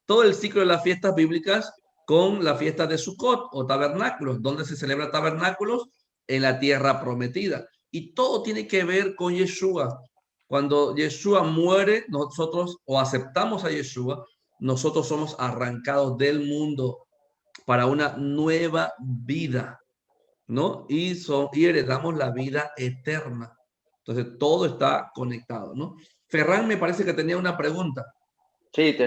todo el ciclo de las fiestas bíblicas con la fiesta de Sukkot o tabernáculos. ¿Dónde se celebra tabernáculos? En la tierra prometida. Y todo tiene que ver con Yeshua. Cuando Yeshua muere, nosotros o aceptamos a Yeshua, nosotros somos arrancados del mundo para una nueva vida, ¿no? Y heredamos la vida eterna. Entonces, todo está conectado, ¿no? Ferran me parece que tenía una pregunta. Sí,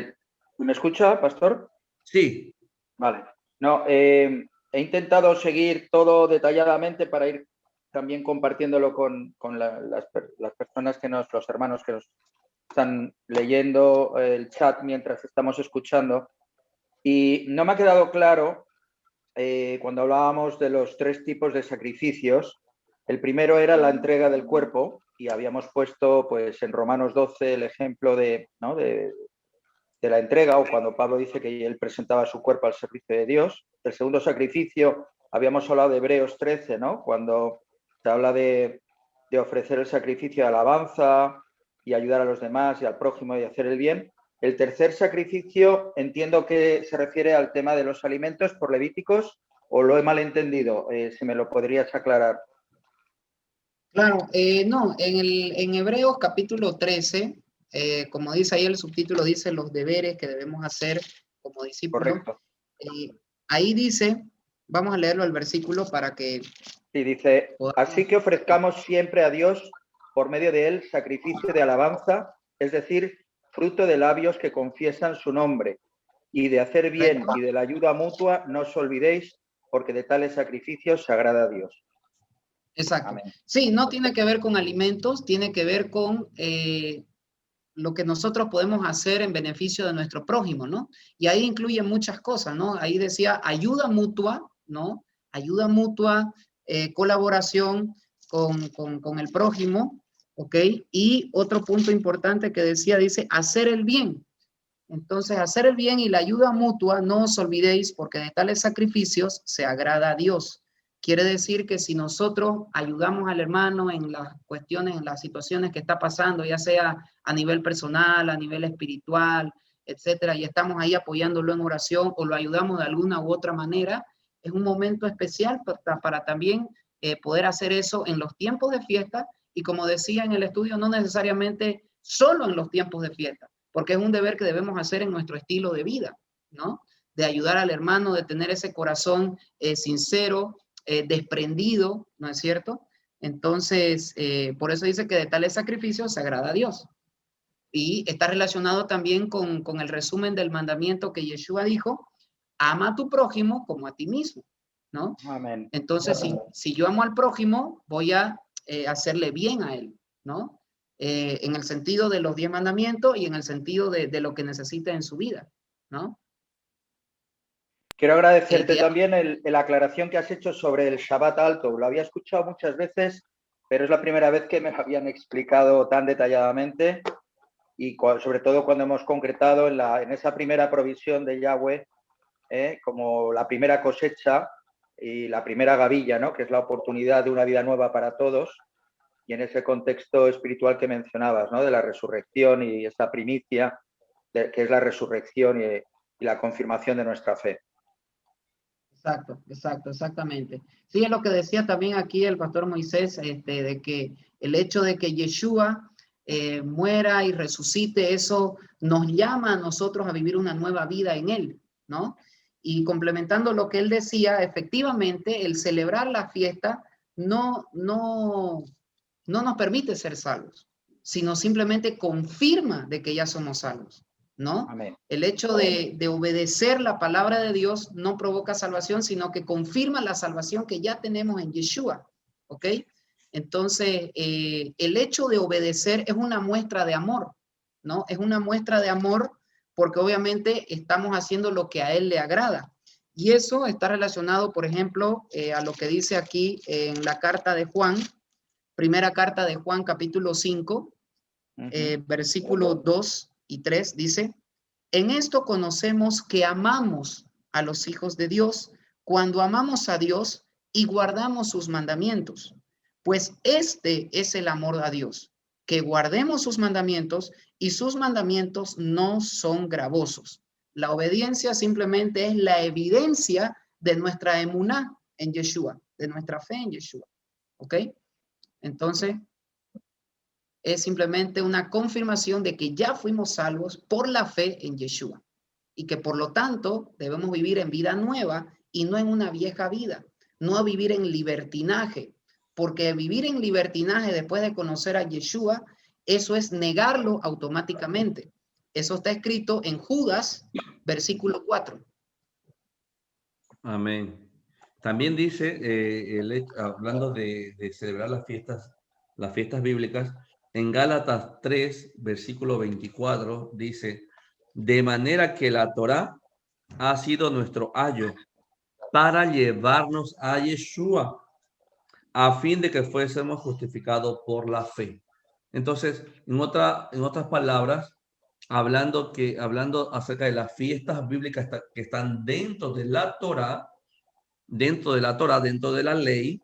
¿me escucha, pastor? Sí. Vale. No, he intentado seguir todo detalladamente para ir también compartiéndolo con las personas los hermanos que nos están leyendo el chat mientras estamos escuchando. Y no me ha quedado claro cuando hablábamos de los 3 tipos de sacrificios. El primero era la entrega del cuerpo y habíamos puesto pues en Romanos 12 el ejemplo de la entrega, o cuando Pablo dice que él presentaba su cuerpo al servicio de Dios. El segundo sacrificio, habíamos hablado de Hebreos 13, ¿no? Cuando se habla de ofrecer el sacrificio de alabanza y ayudar a los demás y al prójimo y hacer el bien. El tercer sacrificio entiendo que se refiere al tema de los alimentos por Levíticos, o lo he malentendido, si me lo podrías aclarar. Claro, no, en Hebreos capítulo 13, como dice ahí el subtítulo, dice los deberes que debemos hacer como discípulos. Correcto. Ahí dice, vamos a leerlo al versículo para que... Sí, dice, así que ofrezcamos siempre a Dios por medio de él sacrificio de alabanza, es decir, fruto de labios que confiesan su nombre, y de hacer bien y de la ayuda mutua no os olvidéis, porque de tales sacrificios se agrada a Dios. Exacto. Amén. Sí, no tiene que ver con alimentos, tiene que ver con lo que nosotros podemos hacer en beneficio de nuestro prójimo, ¿no? Y ahí incluye muchas cosas, ¿no? Ahí decía ayuda mutua, ¿no? Ayuda mutua, colaboración con el prójimo, ¿ok? Y otro punto importante que decía, dice hacer el bien. Entonces, hacer el bien y la ayuda mutua, no os olvidéis, porque de tales sacrificios se agrada a Dios. Quiere decir que si nosotros ayudamos al hermano en las cuestiones, en las situaciones que está pasando, ya sea a nivel personal, a nivel espiritual, etcétera, y estamos ahí apoyándolo en oración o lo ayudamos de alguna u otra manera, es un momento especial para también poder hacer eso en los tiempos de fiesta y, como decía en el estudio, no necesariamente solo en los tiempos de fiesta, porque es un deber que debemos hacer en nuestro estilo de vida, ¿no? De ayudar al hermano, de tener ese corazón sincero, desprendido, ¿no es cierto? Entonces, por eso dice que de tales sacrificios se agrada a Dios. Y está relacionado también con el resumen del mandamiento que Yeshua dijo, ama a tu prójimo como a ti mismo, ¿no? Amén. Entonces, si yo amo al prójimo, voy a hacerle bien a él, ¿no? En el sentido de los 10 mandamientos y en el sentido de lo que necesita en su vida, ¿no? Quiero agradecerte también la aclaración que has hecho sobre el Shabbat alto. Lo había escuchado muchas veces, pero es la primera vez que me lo habían explicado tan detalladamente, y sobre todo cuando hemos concretado en esa primera provisión de Yahweh, como la primera cosecha y la primera gavilla, ¿no? Que es la oportunidad de una vida nueva para todos, y en ese contexto espiritual que mencionabas, ¿no? De la resurrección y esa primicia, que es la resurrección y la confirmación de nuestra fe. Exacto, exactamente. Sí, es lo que decía también aquí el pastor Moisés, de que el hecho de que Yeshua muera y resucite, eso nos llama a nosotros a vivir una nueva vida en él, ¿no? Y complementando lo que él decía, efectivamente, el celebrar la fiesta no nos permite ser salvos, sino simplemente confirma de que ya somos salvos, ¿no? Amén. El hecho de obedecer la palabra de Dios no provoca salvación, sino que confirma la salvación que ya tenemos en Yeshua, ¿ok? Entonces, el hecho de obedecer es una muestra de amor, ¿no? Es una muestra de amor porque obviamente estamos haciendo lo que a Él le agrada. Y eso está relacionado, por ejemplo, a lo que dice aquí en la carta de Juan, primera carta de Juan, capítulo 5, versículo 2 y 3, dice, en esto conocemos que amamos a los hijos de Dios cuando amamos a Dios y guardamos sus mandamientos. Pues este es el amor a Dios, que guardemos sus mandamientos y sus mandamientos no son gravosos. La obediencia simplemente es la evidencia de nuestra emuná en Yeshua, de nuestra fe en Yeshua. ¿Ok? Entonces, es simplemente una confirmación de que ya fuimos salvos por la fe en Yeshua y que por lo tanto debemos vivir en vida nueva y no en una vieja vida, no a vivir en libertinaje, porque vivir en libertinaje después de conocer a Yeshua, eso es negarlo automáticamente. Eso está escrito en Judas, versículo 4. Amén. También dice, hablando de celebrar las fiestas bíblicas, en Gálatas 3, versículo 24, dice, de manera que la Torá ha sido nuestro ayo para llevarnos a Yeshua, a fin de que fuésemos justificados por la fe. Entonces, en otras palabras, hablando acerca de las fiestas bíblicas que están dentro de la Torá, dentro de la ley,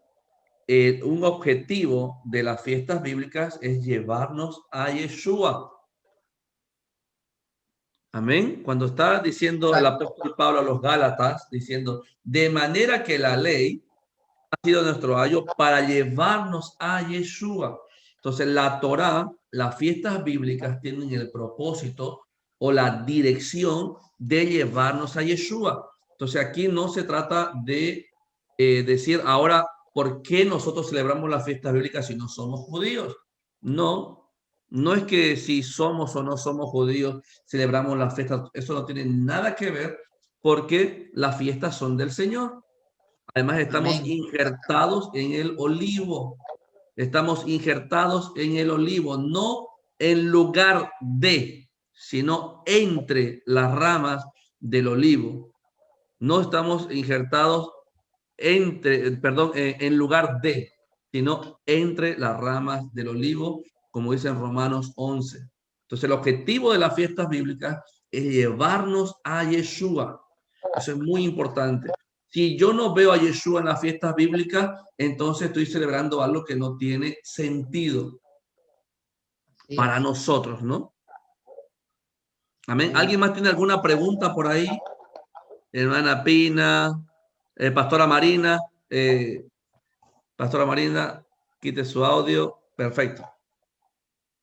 un objetivo de las fiestas bíblicas es llevarnos a Yeshua. Amén. Cuando está diciendo el apóstol Pablo a los Gálatas, diciendo, de manera que la ley ha sido nuestro ayo para llevarnos a Yeshua. Entonces, la Torá, las fiestas bíblicas tienen el propósito o la dirección de llevarnos a Yeshua. Entonces, aquí no se trata de decir ahora por qué nosotros celebramos las fiestas bíblicas si no somos judíos. No, no es que si somos o no somos judíos celebramos las fiestas. Eso no tiene nada que ver porque las fiestas son del Señor. Además, estamos Amén. injertados en el olivo. Estamos injertados en el olivo, no en lugar de, sino entre las ramas del olivo. No estamos injertados en lugar de, sino entre las ramas del olivo, como dice en Romanos 11. Entonces, el objetivo de las fiestas bíblicas es llevarnos a Yeshua. Eso es muy importante. Si yo no veo a Yeshua en las fiestas bíblicas, entonces estoy celebrando algo que no tiene sentido para nosotros, ¿no? Amén. ¿Alguien más tiene alguna pregunta por ahí? Hermana Pina, Pastora Marina, quite su audio. Perfecto.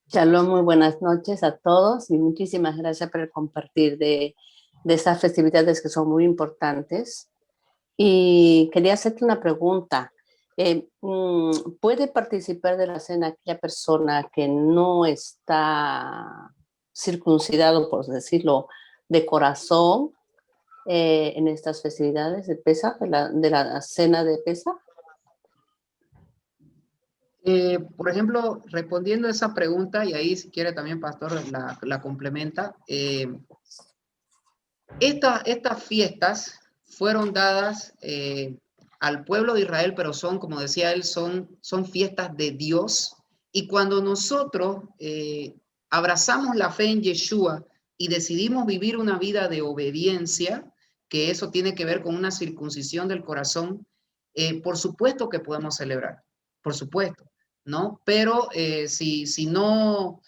Shalom, muy buenas noches a todos y muchísimas gracias por el compartir de esas festividades que son muy importantes. Y quería hacerte una pregunta. ¿Puede participar de la cena aquella persona que no está circuncidado, por decirlo, de corazón en estas festividades de Pesaj, de la cena de Pesaj? Por ejemplo, respondiendo a esa pregunta, y ahí si quiere también Pastor la complementa, estas fiestas fueron dadas al pueblo de Israel, pero son, como decía él, son fiestas de Dios. Y cuando nosotros abrazamos la fe en Yeshua y decidimos vivir una vida de obediencia, que eso tiene que ver con una circuncisión del corazón, por supuesto que podemos celebrar, por supuesto, ¿no? Pero si no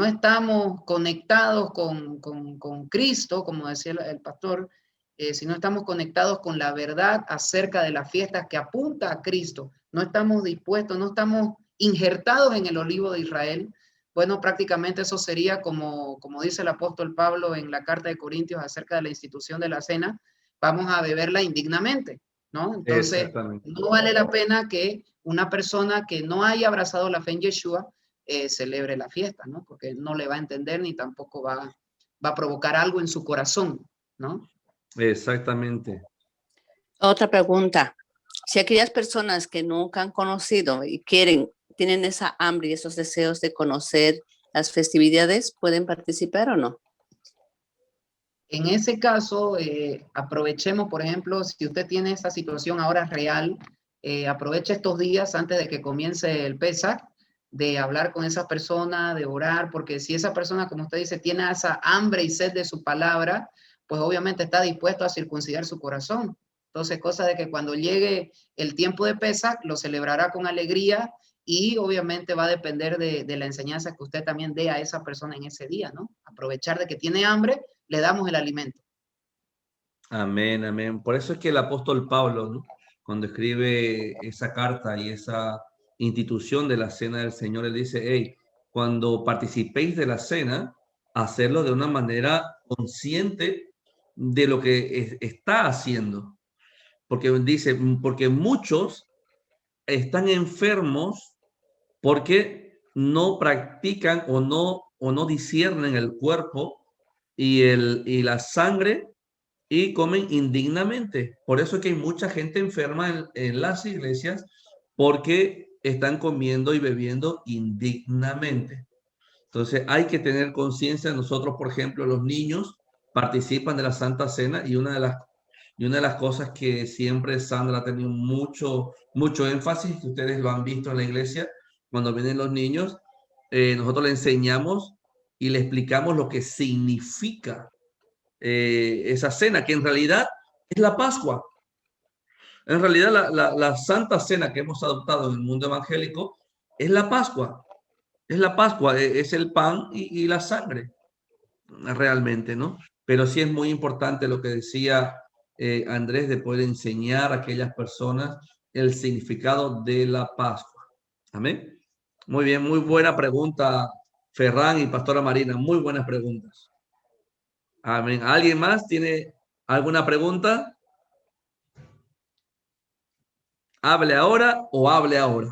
estamos conectados con Cristo, como decía el pastor, si no estamos conectados con la verdad acerca de las fiestas que apunta a Cristo, no estamos dispuestos, no estamos injertados en el olivo de Israel, bueno, prácticamente eso sería como dice el apóstol Pablo en la carta de Corintios acerca de la institución de la cena, vamos a beberla indignamente, ¿no? Entonces, no vale la pena que una persona que no haya abrazado la fe en Yeshua celebre la fiesta, ¿no? Porque no le va a entender ni tampoco va a provocar algo en su corazón, ¿no? Exactamente. Otra pregunta. Si aquellas personas que nunca han conocido y tienen esa hambre y esos deseos de conocer las festividades, ¿pueden participar o no? En ese caso, aprovechemos, por ejemplo, si usted tiene esa situación ahora real, aproveche estos días antes de que comience el Pesaj, de hablar con esa persona, de orar, porque si esa persona, como usted dice, tiene esa hambre y sed de su palabra, pues obviamente está dispuesto a circuncidar su corazón. Entonces, cosa de que cuando llegue el tiempo de Pesaj, lo celebrará con alegría y obviamente va a depender de la enseñanza que usted también dé a esa persona en ese día, ¿no? Aprovechar de que tiene hambre, le damos el alimento. Amén, amén. Por eso es que el apóstol Pablo, ¿no? Cuando escribe esa carta y esa institución de la cena del Señor, él dice, hey, cuando participéis de la cena, hacerlo de una manera consciente de lo que está haciendo. Porque dice, porque muchos están enfermos porque no practican o no disciernen el cuerpo y la sangre y comen indignamente. Por eso es que hay mucha gente enferma en las iglesias porque están comiendo y bebiendo indignamente. Entonces hay que tener conciencia. Nosotros, por ejemplo, los niños participan de la Santa Cena y una de las cosas que siempre Sandra ha tenido mucho énfasis, que ustedes lo han visto en la iglesia, cuando vienen los niños, nosotros le enseñamos y le explicamos lo que significa esa cena, que en realidad es la Pascua. En realidad la Santa Cena que hemos adoptado en el mundo evangélico es la Pascua. Es la Pascua, es el pan y la sangre, realmente, ¿no? Pero sí es muy importante lo que decía Andrés, de poder enseñar a aquellas personas el significado de la Pascua. Amén. Muy bien, muy buena pregunta, Ferran y Pastora Marina, muy buenas preguntas. Amén. ¿Alguien más tiene alguna pregunta? Hable ahora o hable ahora.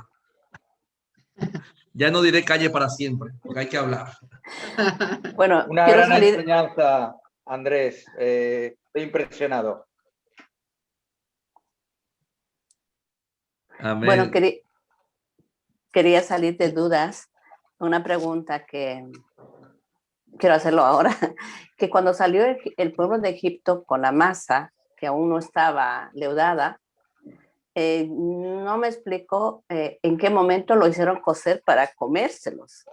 Ya no diré calle para siempre, porque hay que hablar. Bueno, Una quiero gran salir. enseñanza, Andrés. Estoy impresionado. Amén. Bueno, quería salir de dudas. Una pregunta que quiero hacerlo ahora, que cuando salió el pueblo de Egipto con la masa, que aún no estaba leudada, no me explicó en qué momento lo hicieron cocer para comérselos.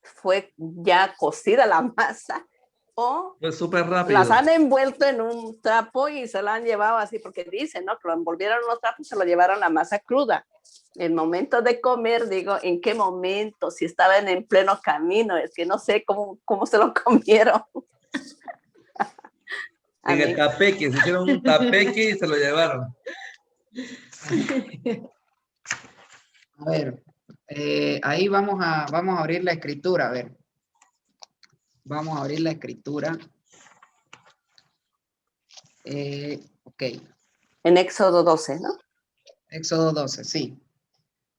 ¿Fue ya cocida la masa o Fue súper rápido. las han envuelto en un trapo y se la han llevado así? Porque dicen, ¿no?, que lo envolvieron en los trapos y se lo llevaron la masa cruda. El momento de comer, digo, ¿en qué momento? Si estaban en pleno camino, es que no sé cómo se lo comieron. En el tapeque, se hicieron un tapeque y se lo llevaron. A ver, ahí vamos a abrir la escritura, a ver. Vamos a abrir la escritura. Ok. En Éxodo 12, ¿no? Éxodo 12, sí.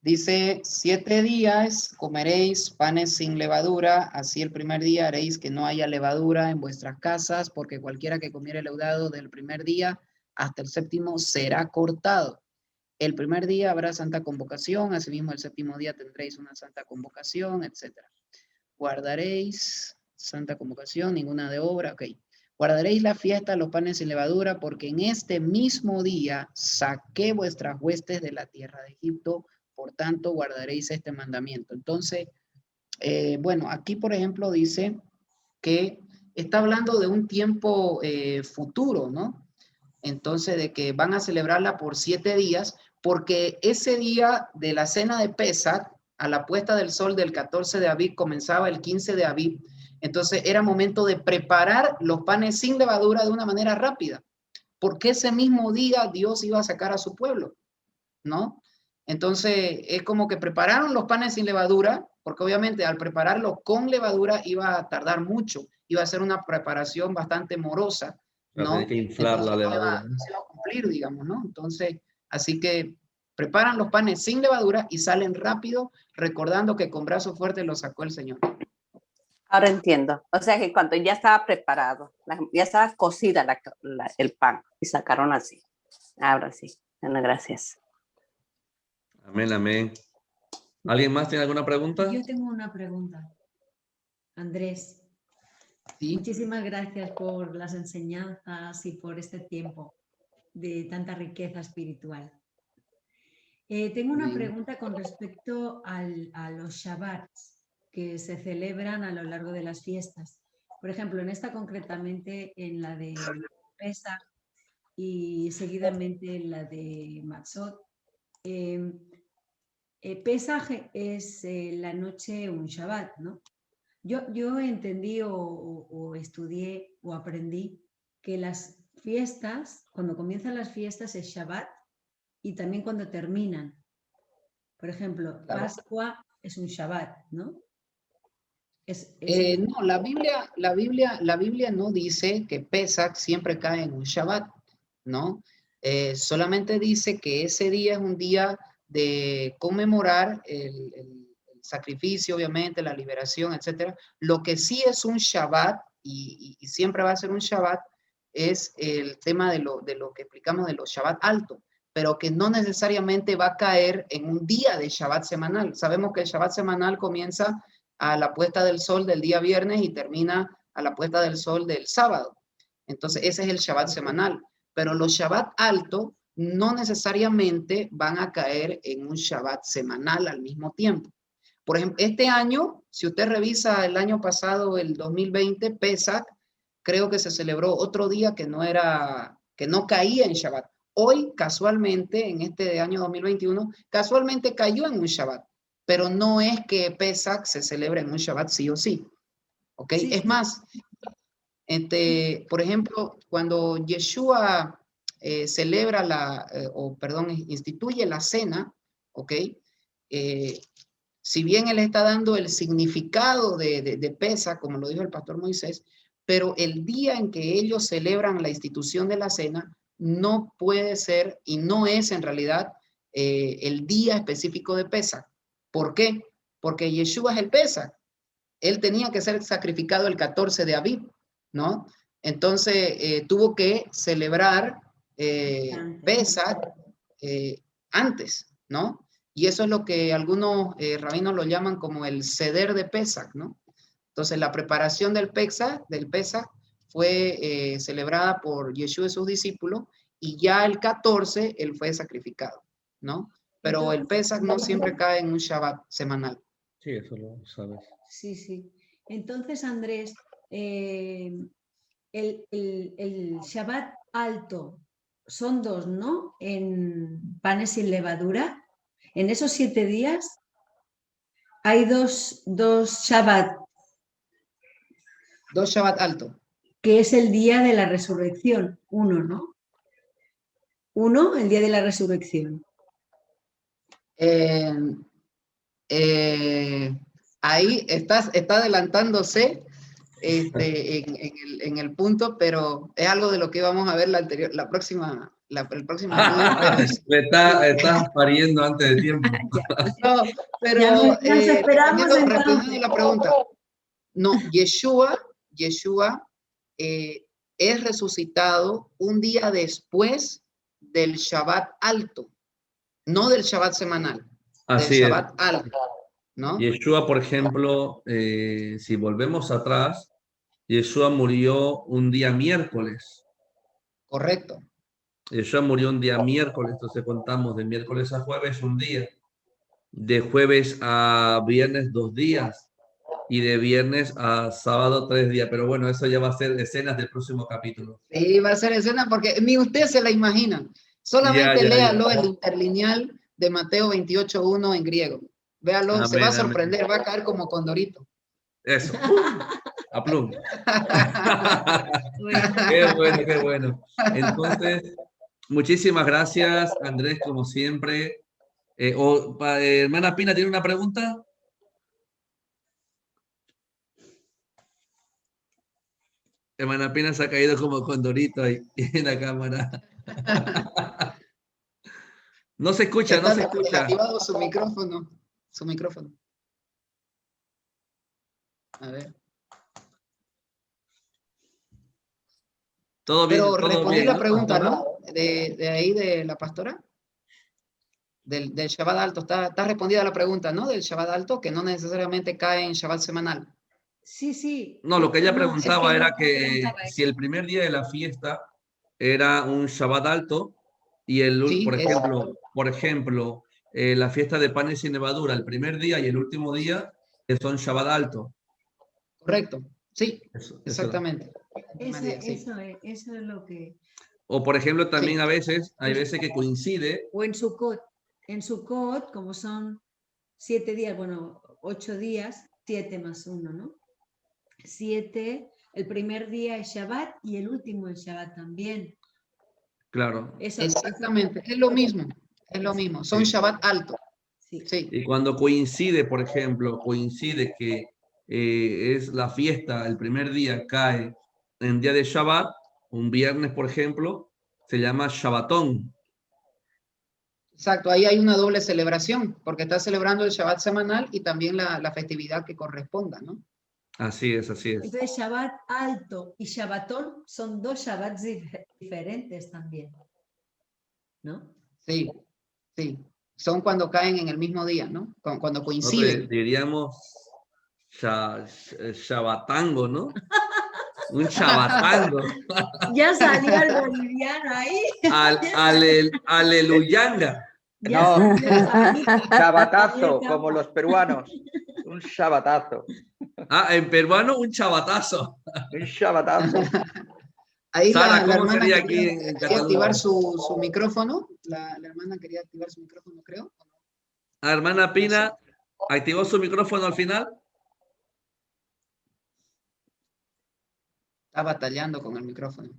Dice, 7 días comeréis panes sin levadura, así el primer día haréis que no haya levadura en vuestras casas, porque cualquiera que comiere leudado del primer día hasta el séptimo será cortado. El primer día habrá santa convocación, asimismo el séptimo día tendréis una santa convocación, etc. Guardaréis santa convocación, ninguna de obra, ok. Guardaréis la fiesta, los panes sin levadura, porque en este mismo día saqué vuestras huestes de la tierra de Egipto, por tanto guardaréis este mandamiento. Entonces, bueno, aquí por ejemplo dice que está hablando de un tiempo futuro, ¿no? Entonces, de que van a celebrarla por 7 días, porque ese día de la cena de Pesach, a la puesta del sol del 14 de Abib, comenzaba el 15 de Abib. Entonces, era momento de preparar los panes sin levadura de una manera rápida, porque ese mismo día Dios iba a sacar a su pueblo, ¿no? Entonces, es como que prepararon los panes sin levadura, porque obviamente al prepararlos con levadura iba a tardar mucho, iba a ser una preparación bastante morosa, ¿no? Hay que inflar la levadura. No se va a cumplir, digamos, ¿no? Entonces, así que preparan los panes sin levadura y salen rápido, recordando que con brazo fuerte los sacó el Señor. Ahora entiendo. O sea que cuando ya estaba preparado, ya estaba cocida el pan y sacaron así. Ahora sí. Bueno, gracias. Amén, amén. ¿Alguien más tiene alguna pregunta? Yo tengo una pregunta. Andrés, ¿Sí? muchísimas gracias por las enseñanzas y por este tiempo de tanta riqueza espiritual. Tengo una pregunta con respecto a los Shabbats que se celebran a lo largo de las fiestas. Por ejemplo, en esta concretamente, en la de Pesach y seguidamente en la de Matzot. Pesaj es la noche un Shabbat, ¿no? Yo entendí o estudié o aprendí que las fiestas, cuando comienzan las fiestas es Shabbat y también cuando terminan. Por ejemplo, claro. Pascua es un Shabbat, ¿no? No, la Biblia no dice que Pesach siempre cae en un Shabbat, ¿no? Solamente dice que ese día es un día de conmemorar el sacrificio, obviamente, la liberación, etcétera. Lo que sí es un Shabbat, y siempre va a ser un Shabbat, es el tema de lo que explicamos de los Shabbat alto, pero que no necesariamente va a caer en un día de Shabbat semanal. Sabemos que el Shabbat semanal comienza a la puesta del sol del día viernes y termina a la puesta del sol del sábado. Entonces, ese es el Shabbat semanal. Pero los Shabbat alto no necesariamente van a caer en un Shabbat semanal al mismo tiempo. Por ejemplo, este año, si usted revisa el año pasado, el 2020, Pesach, creo que se celebró otro día que no caía en Shabbat. Hoy, casualmente, en este año 2021, casualmente cayó en un Shabbat, pero no es que Pesach se celebre en un Shabbat sí o sí. ¿Ok? Sí, es más, por ejemplo, cuando Yeshua instituye la cena, ¿ok? Si bien él está dando el significado de Pesach, como lo dijo el pastor Moisés, pero el día en que ellos celebran la institución de la cena no puede ser y no es en realidad el día específico de Pesach. ¿Por qué? Porque Yeshua es el Pesach. Él tenía que ser sacrificado el 14 de Aviv, ¿no? Entonces tuvo que celebrar Pesach antes, ¿no? Y eso es lo que algunos rabinos lo llaman como el Seder de Pesach, ¿no? Entonces la preparación del Pesach fue celebrada por Yeshua y sus discípulos, y ya el 14 él fue sacrificado, ¿no? Pero el Pesach no siempre cae en un Shabbat semanal. Sí, eso lo sabes. Sí, sí. Entonces, Andrés, el Shabbat alto son 2, ¿no? En panes sin levadura. En esos 7 días hay dos Shabbat. 2 Shabbat alto. Que es el día de la resurrección. 1, ¿no? 1, el día de la resurrección. Ahí está adelantándose en el punto, pero es algo de lo que vamos a ver el próximo estudio. Estás pariendo antes de tiempo. No, pero respondiendo la pregunta, no, Yeshua es resucitado un día después del Shabbat alto, no del Shabbat semanal, Así del Shabbat alto, ¿no? Yeshua, por ejemplo, si volvemos atrás, Yeshua murió un día miércoles. Correcto. Yeshua murió un día miércoles, entonces contamos de miércoles a jueves un día, de jueves a viernes 2 días y de viernes a sábado 3 días. Pero bueno, eso ya va a ser escenas del próximo capítulo. Sí, va a ser escena porque ni usted se la imagina. Solamente léalo el interlineal de Mateo 28:1 en griego. Véalo, se va a sorprender, va a caer como condorito. Eso. A plum. Qué bueno, qué bueno. Entonces, muchísimas gracias, Andrés, como siempre. Hermana Pina, ¿tiene una pregunta? Hermana Pina se ha caído como condorito ahí en la cámara. No se escucha, no se escucha. Activado su micrófono. A ver. Todo bien. Pero todo respondí bien, la ¿no? pregunta, ¿no? De ahí de la pastora. Del Shabbat alto. Está respondida la pregunta, ¿no? Del Shabbat alto, que no necesariamente cae en Shabbat semanal. Sí, sí. No, lo que ella preguntaba es era que si el primer día de la fiesta era un Shabbat alto y Sí, por ejemplo, la fiesta de panes sin levadura, el primer día y el último día son Shabbat alto. Correcto, sí, Eso exactamente. Eso es lo que... O por ejemplo, también Sí. hay veces que coincide. O en Sukkot, como son 7 días, bueno, 8 días, 7 más 1, ¿no? 7, el primer día es Shabbat y el último es Shabbat también. Claro. Exactamente, es lo mismo, son Shabbat alto. Sí. Sí. Y cuando coincide, por ejemplo, que es la fiesta, el primer día cae en día de Shabbat, un viernes, por ejemplo, se llama Shabbatón. Exacto, ahí hay una doble celebración, porque está celebrando el Shabbat semanal y también la festividad que corresponda, ¿no? Así es, así es. Entonces, Shabbat alto y Shabbatón son dos Shabbats diferentes también, ¿no? Sí, sí. Son cuando caen en el mismo día, ¿no? Cuando Nosotros coinciden. diríamos shabatango, ¿no? Un shabatango. Ya salió el boliviano ahí. Aleluyanga. Ya No, salió. Shabatazo, como los peruanos. Un shabatazo. Ah, en peruano un chabatazo. Un shabatazo. Ahí Sara, la ¿cómo hermana sería aquí quería, en quería Cataluña? activar su micrófono. La hermana quería activar su micrófono, creo. Ah, hermana Pina, ¿activó su micrófono al final? Está batallando con el micrófono.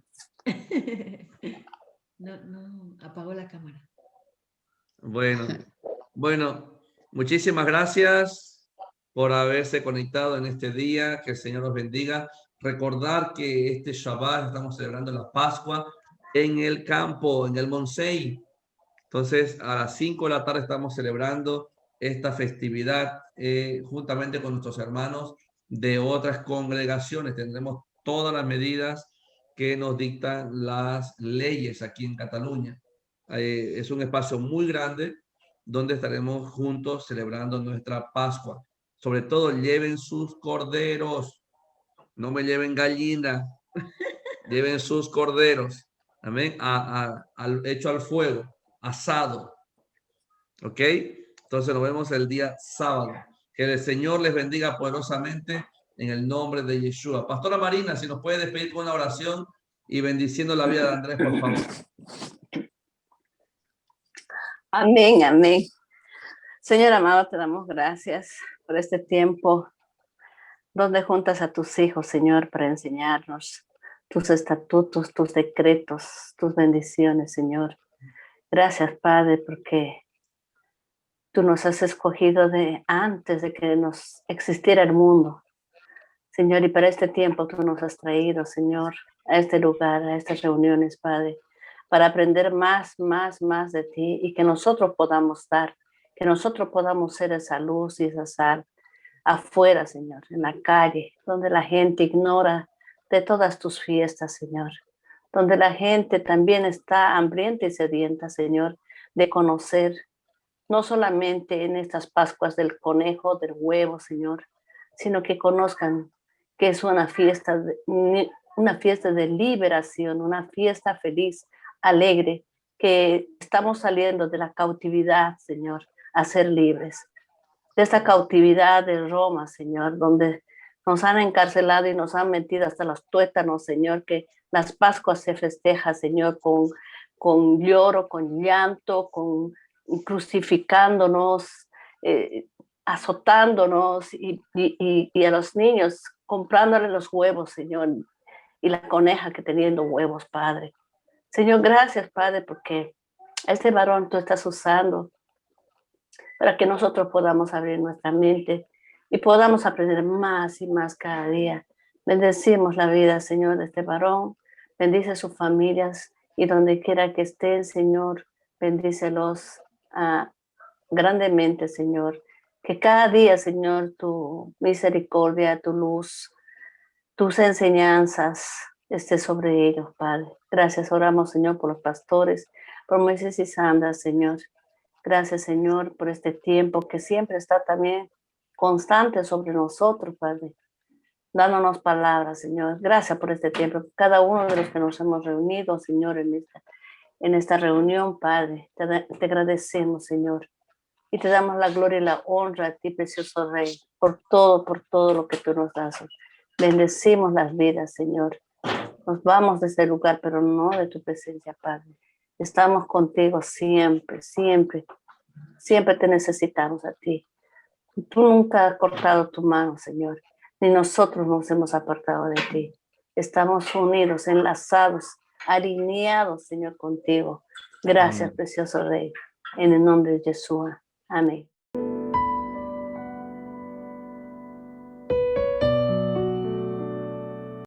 No, apagó la cámara. Bueno, muchísimas gracias por haberse conectado en este día. Que el Señor los bendiga. Recordar que este Shabbat estamos celebrando la Pascua en el campo, en el Monsei. Entonces, a las 5 de la tarde estamos celebrando esta festividad juntamente con nuestros hermanos de otras congregaciones. Tendremos todas las medidas que nos dictan las leyes aquí en Cataluña. Es un espacio muy grande donde estaremos juntos celebrando nuestra Pascua. Sobre todo, lleven sus corderos, no me lleven gallina, lleven sus corderos, amén, hecho al fuego, asado, ¿ok? Entonces nos vemos el día sábado. Que el Señor les bendiga poderosamente en el nombre de Yeshua. Pastora Marina, si nos puede despedir con una oración y bendiciendo la vida de Andrés, por favor. Amén, amén. Señor amado, te damos gracias por este tiempo donde juntas a tus hijos, Señor, para enseñarnos tus estatutos, tus decretos, tus bendiciones, Señor. Gracias, Padre, porque tú nos has escogido de antes de que nos existiera el mundo. Señor, y para este tiempo tú nos has traído, Señor, a este lugar, a estas reuniones, Padre, para aprender más de ti y que nosotros podamos dar, que nosotros podamos ser esa luz y esa sal afuera, Señor, en la calle, donde la gente ignora de todas tus fiestas, Señor, donde la gente también está hambrienta y sedienta, Señor, de conocer, no solamente en estas Pascuas del conejo, del huevo, Señor, sino que conozcan que es una fiesta de liberación, una fiesta feliz, alegre, que estamos saliendo de la cautividad, Señor, a ser libres. De esta cautividad de Roma, Señor, donde nos han encarcelado y nos han metido hasta los tuétanos, Señor, que las Pascuas se festeja, Señor, con lloro, con llanto, con crucificándonos, azotándonos y a los niños comprándole los huevos, Señor, y la coneja que teniendo huevos, Padre. Señor, gracias, Padre, porque a este varón tú estás usando para que nosotros podamos abrir nuestra mente y podamos aprender más y más cada día. Bendecimos la vida, Señor, de este varón. Bendice sus familias y donde quiera que estén, Señor, bendícelos grandemente, Señor. Que cada día, Señor, tu misericordia, tu luz, tus enseñanzas esté sobre ellos, Padre. Gracias, oramos, Señor, por los pastores, por Moisés y Sandra, Señor. Gracias, Señor, por este tiempo que siempre está también constante sobre nosotros, Padre. Dándonos palabras, Señor. Gracias por este tiempo. Cada uno de los que nos hemos reunido, Señor, en esta reunión, Padre. Te agradecemos, Señor. Y te damos la gloria y la honra a ti, precioso Rey, por todo lo que tú nos das. Bendecimos las vidas, Señor. Nos vamos de este lugar, pero no de tu presencia, Padre. Estamos contigo siempre, siempre. Siempre te necesitamos a ti. Tú nunca has cortado tu mano, Señor, ni nosotros nos hemos apartado de ti. Estamos unidos, enlazados, alineados, Señor, contigo. Gracias, precioso Rey, en el nombre de Yeshua. Amén.